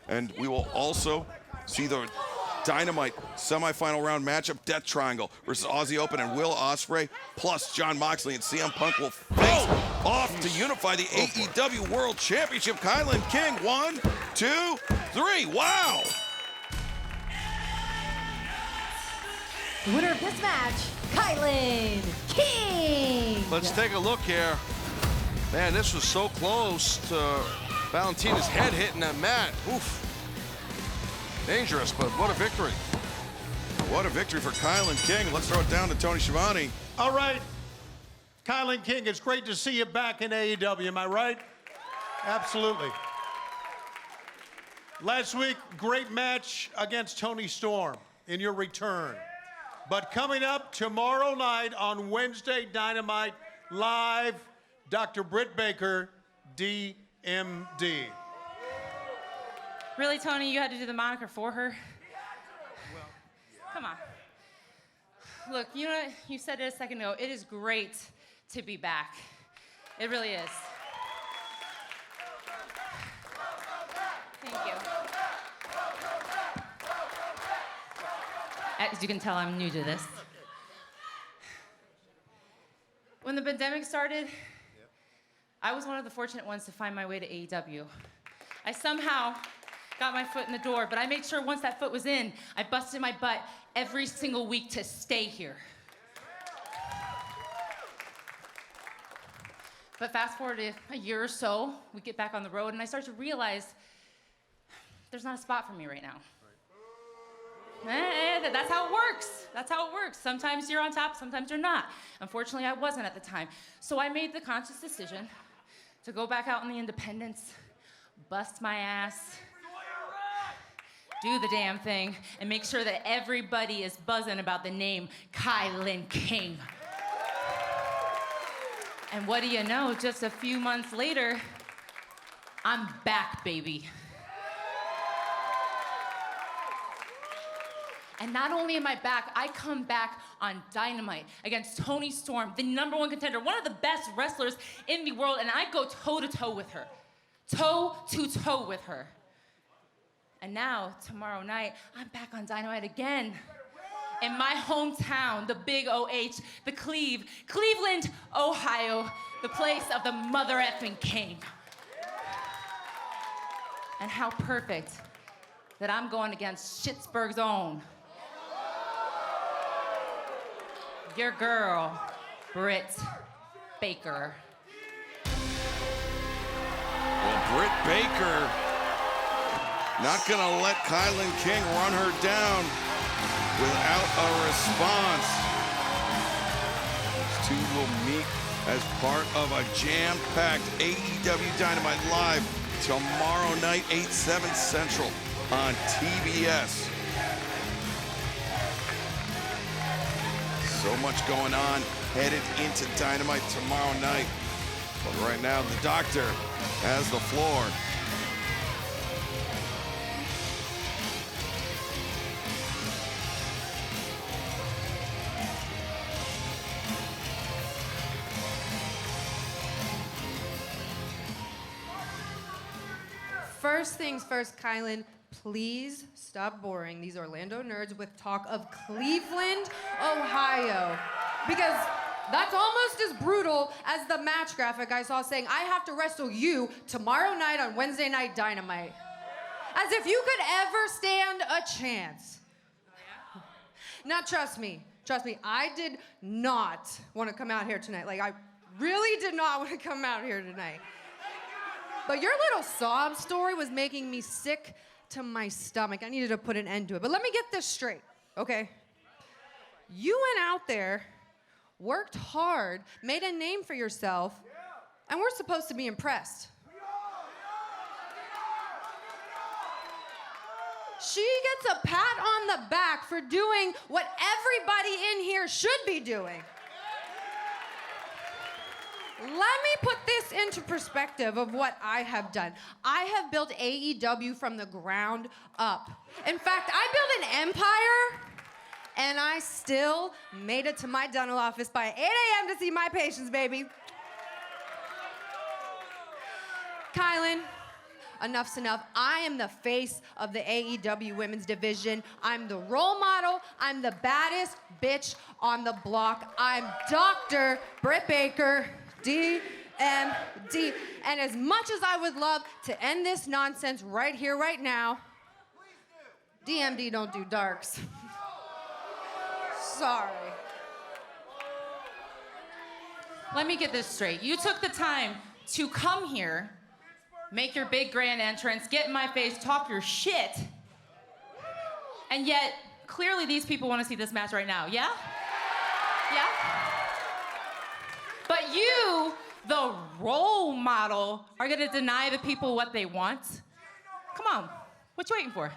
And we will also see the Dynamite semifinal round matchup, Death Triangle versus Aussie Open and Will Ospreay, plus Jon Moxley and CM Punk will face off to unify the AEW World Championship. Kilynn King, 1, 2, 3. Wow! The winner of this match, Kilynn King. Let's take a look here. Man, this was so close to Valentina's head hitting that mat. Oof. Dangerous, but what a victory. What a victory for Kilynn King. Let's throw it down to Tony Schiavone. All right. Kilynn King, it's great to see you back in AEW, am I right? Absolutely. Last week, great match against Toni Storm in your return. But coming up tomorrow night on Wednesday Dynamite Live, Dr. Britt Baker, DMD. Really, Tony, you had to do the moniker for her? Come on. Look, you know what? You said it a second ago. It is great to be back. It really is. Thank you. As you can tell, I'm new to this. When the pandemic started, I was one of the fortunate ones to find my way to AEW. I somehow got my foot in the door, but I made sure once that foot was in, I busted my butt every single week to stay here. But fast forward to a year or so, we get back on the road, and I start to realize there's not a spot for me right now. That's how it works. That's how it works. Sometimes you're on top, sometimes you're not. Unfortunately, I wasn't at the time. So I made the conscious decision to go back out in the independents, bust my ass, do the damn thing, and make sure that everybody is buzzing about the name Kilynn King. And what do you know, just a few months later, I'm back, baby. And not only am I back, I come back on Dynamite against Toni Storm, the #1 contender, one of the best wrestlers in the world, and I go toe-to-toe with her. Toe-to-toe with her. And now, tomorrow night, I'm back on Dynamite again. In my hometown, the big OH, the Cleveland, Ohio, the place of the mother effing king. And how perfect that I'm going against Schittsburg's own, your girl, Britt Baker. Well, Britt Baker not gonna let Kilynn King run her down without a response. These two will meet as part of a jam-packed AEW Dynamite Live tomorrow night, 8/7 Central. on TBS. So much going on headed into Dynamite tomorrow night. But right now, the doctor has the floor. First things first, Kilynn, please stop boring these Orlando nerds with talk of Cleveland, Ohio. Because that's almost as brutal as the match graphic I saw saying, I have to wrestle you tomorrow night on Wednesday Night Dynamite. As if you could ever stand a chance. Now, trust me, I did not want to come out here tonight. Like, I really did not want to come out here tonight. But your little sob story was making me sick to my stomach. I needed to put an end to it. But let me get this straight, okay? You went out there, worked hard, made a name for yourself, and we're supposed to be impressed. She gets a pat on the back for doing what everybody in here should be doing. Let me put this into perspective of what I have done. I have built AEW from the ground up. In fact, I built an empire, and I still made it to my dental office by 8 a.m. to see my patients, baby. Kilynn, enough's enough. I am the face of the AEW women's division. I'm the role model. I'm the baddest bitch on the block. I'm Dr. Britt Baker, DMD. And as much as I would love to end this nonsense right here, right now, DMD don't do darks. Sorry. Let me get this straight. You took the time to come here, make your big grand entrance, get in my face, talk your shit, and yet, clearly these people want to see this match right now, yeah? Yeah? But you, the role model, are gonna deny the people what they want? Come on, what you waiting for?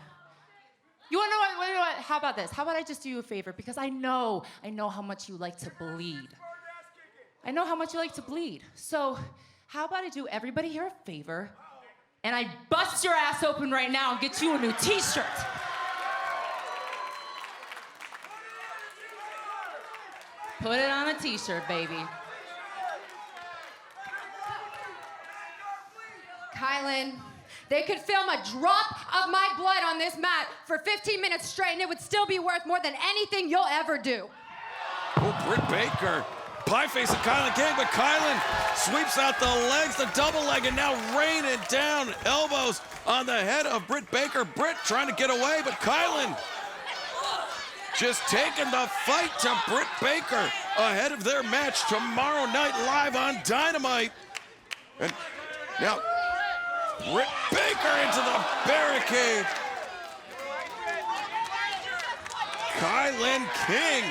You wanna know what? How about this? How about I just do you a favor? Because I know how much you like to bleed. I know how much you like to bleed. So, how about I do everybody here a favor, and I bust your ass open right now and get you a new t-shirt. Put it on a t-shirt, baby. Kilynn, they could film a drop of my blood on this mat for 15 minutes straight, and it would still be worth more than anything you'll ever do. Oh, Britt Baker. Pie face of Kilynn King, but Kilynn sweeps out the legs, the double leg, and now raining down elbows on the head of Britt Baker. Britt trying to get away, but Kilynn just taking the fight to Britt Baker ahead of their match tomorrow night live on Dynamite. And now Britt Baker into the barricade. Kilynn King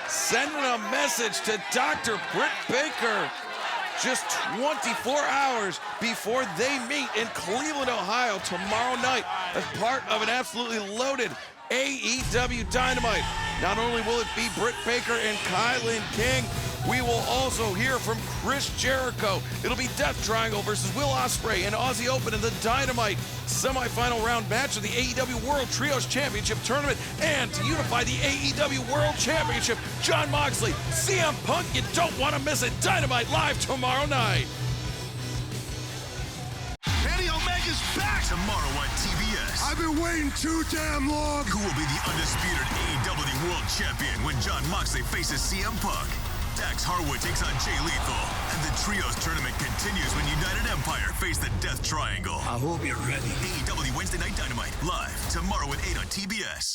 sending a message to Dr. Britt Baker just 24 hours before they meet in Cleveland, Ohio tomorrow night as part of an absolutely loaded AEW Dynamite. Not only will it be Britt Baker and Kilynn King, we will also hear from Chris Jericho. It'll be Death Triangle versus Will Ospreay and Aussie Open in the Dynamite semifinal round match of the AEW World Trios Championship Tournament. And to unify the AEW World Championship, Jon Moxley, CM Punk. You don't want to miss it. Dynamite live tomorrow night. Kenny Omega's back tomorrow on TBS. I've been waiting too damn long. Who will be the undisputed AEW World Champion when Jon Moxley faces CM Punk? Dax Harwood takes on Jay Lethal, and the Trios tournament continues when United Empire face the Death Triangle. I hope you're ready. AEW Wednesday Night Dynamite, live tomorrow at 8 on TBS.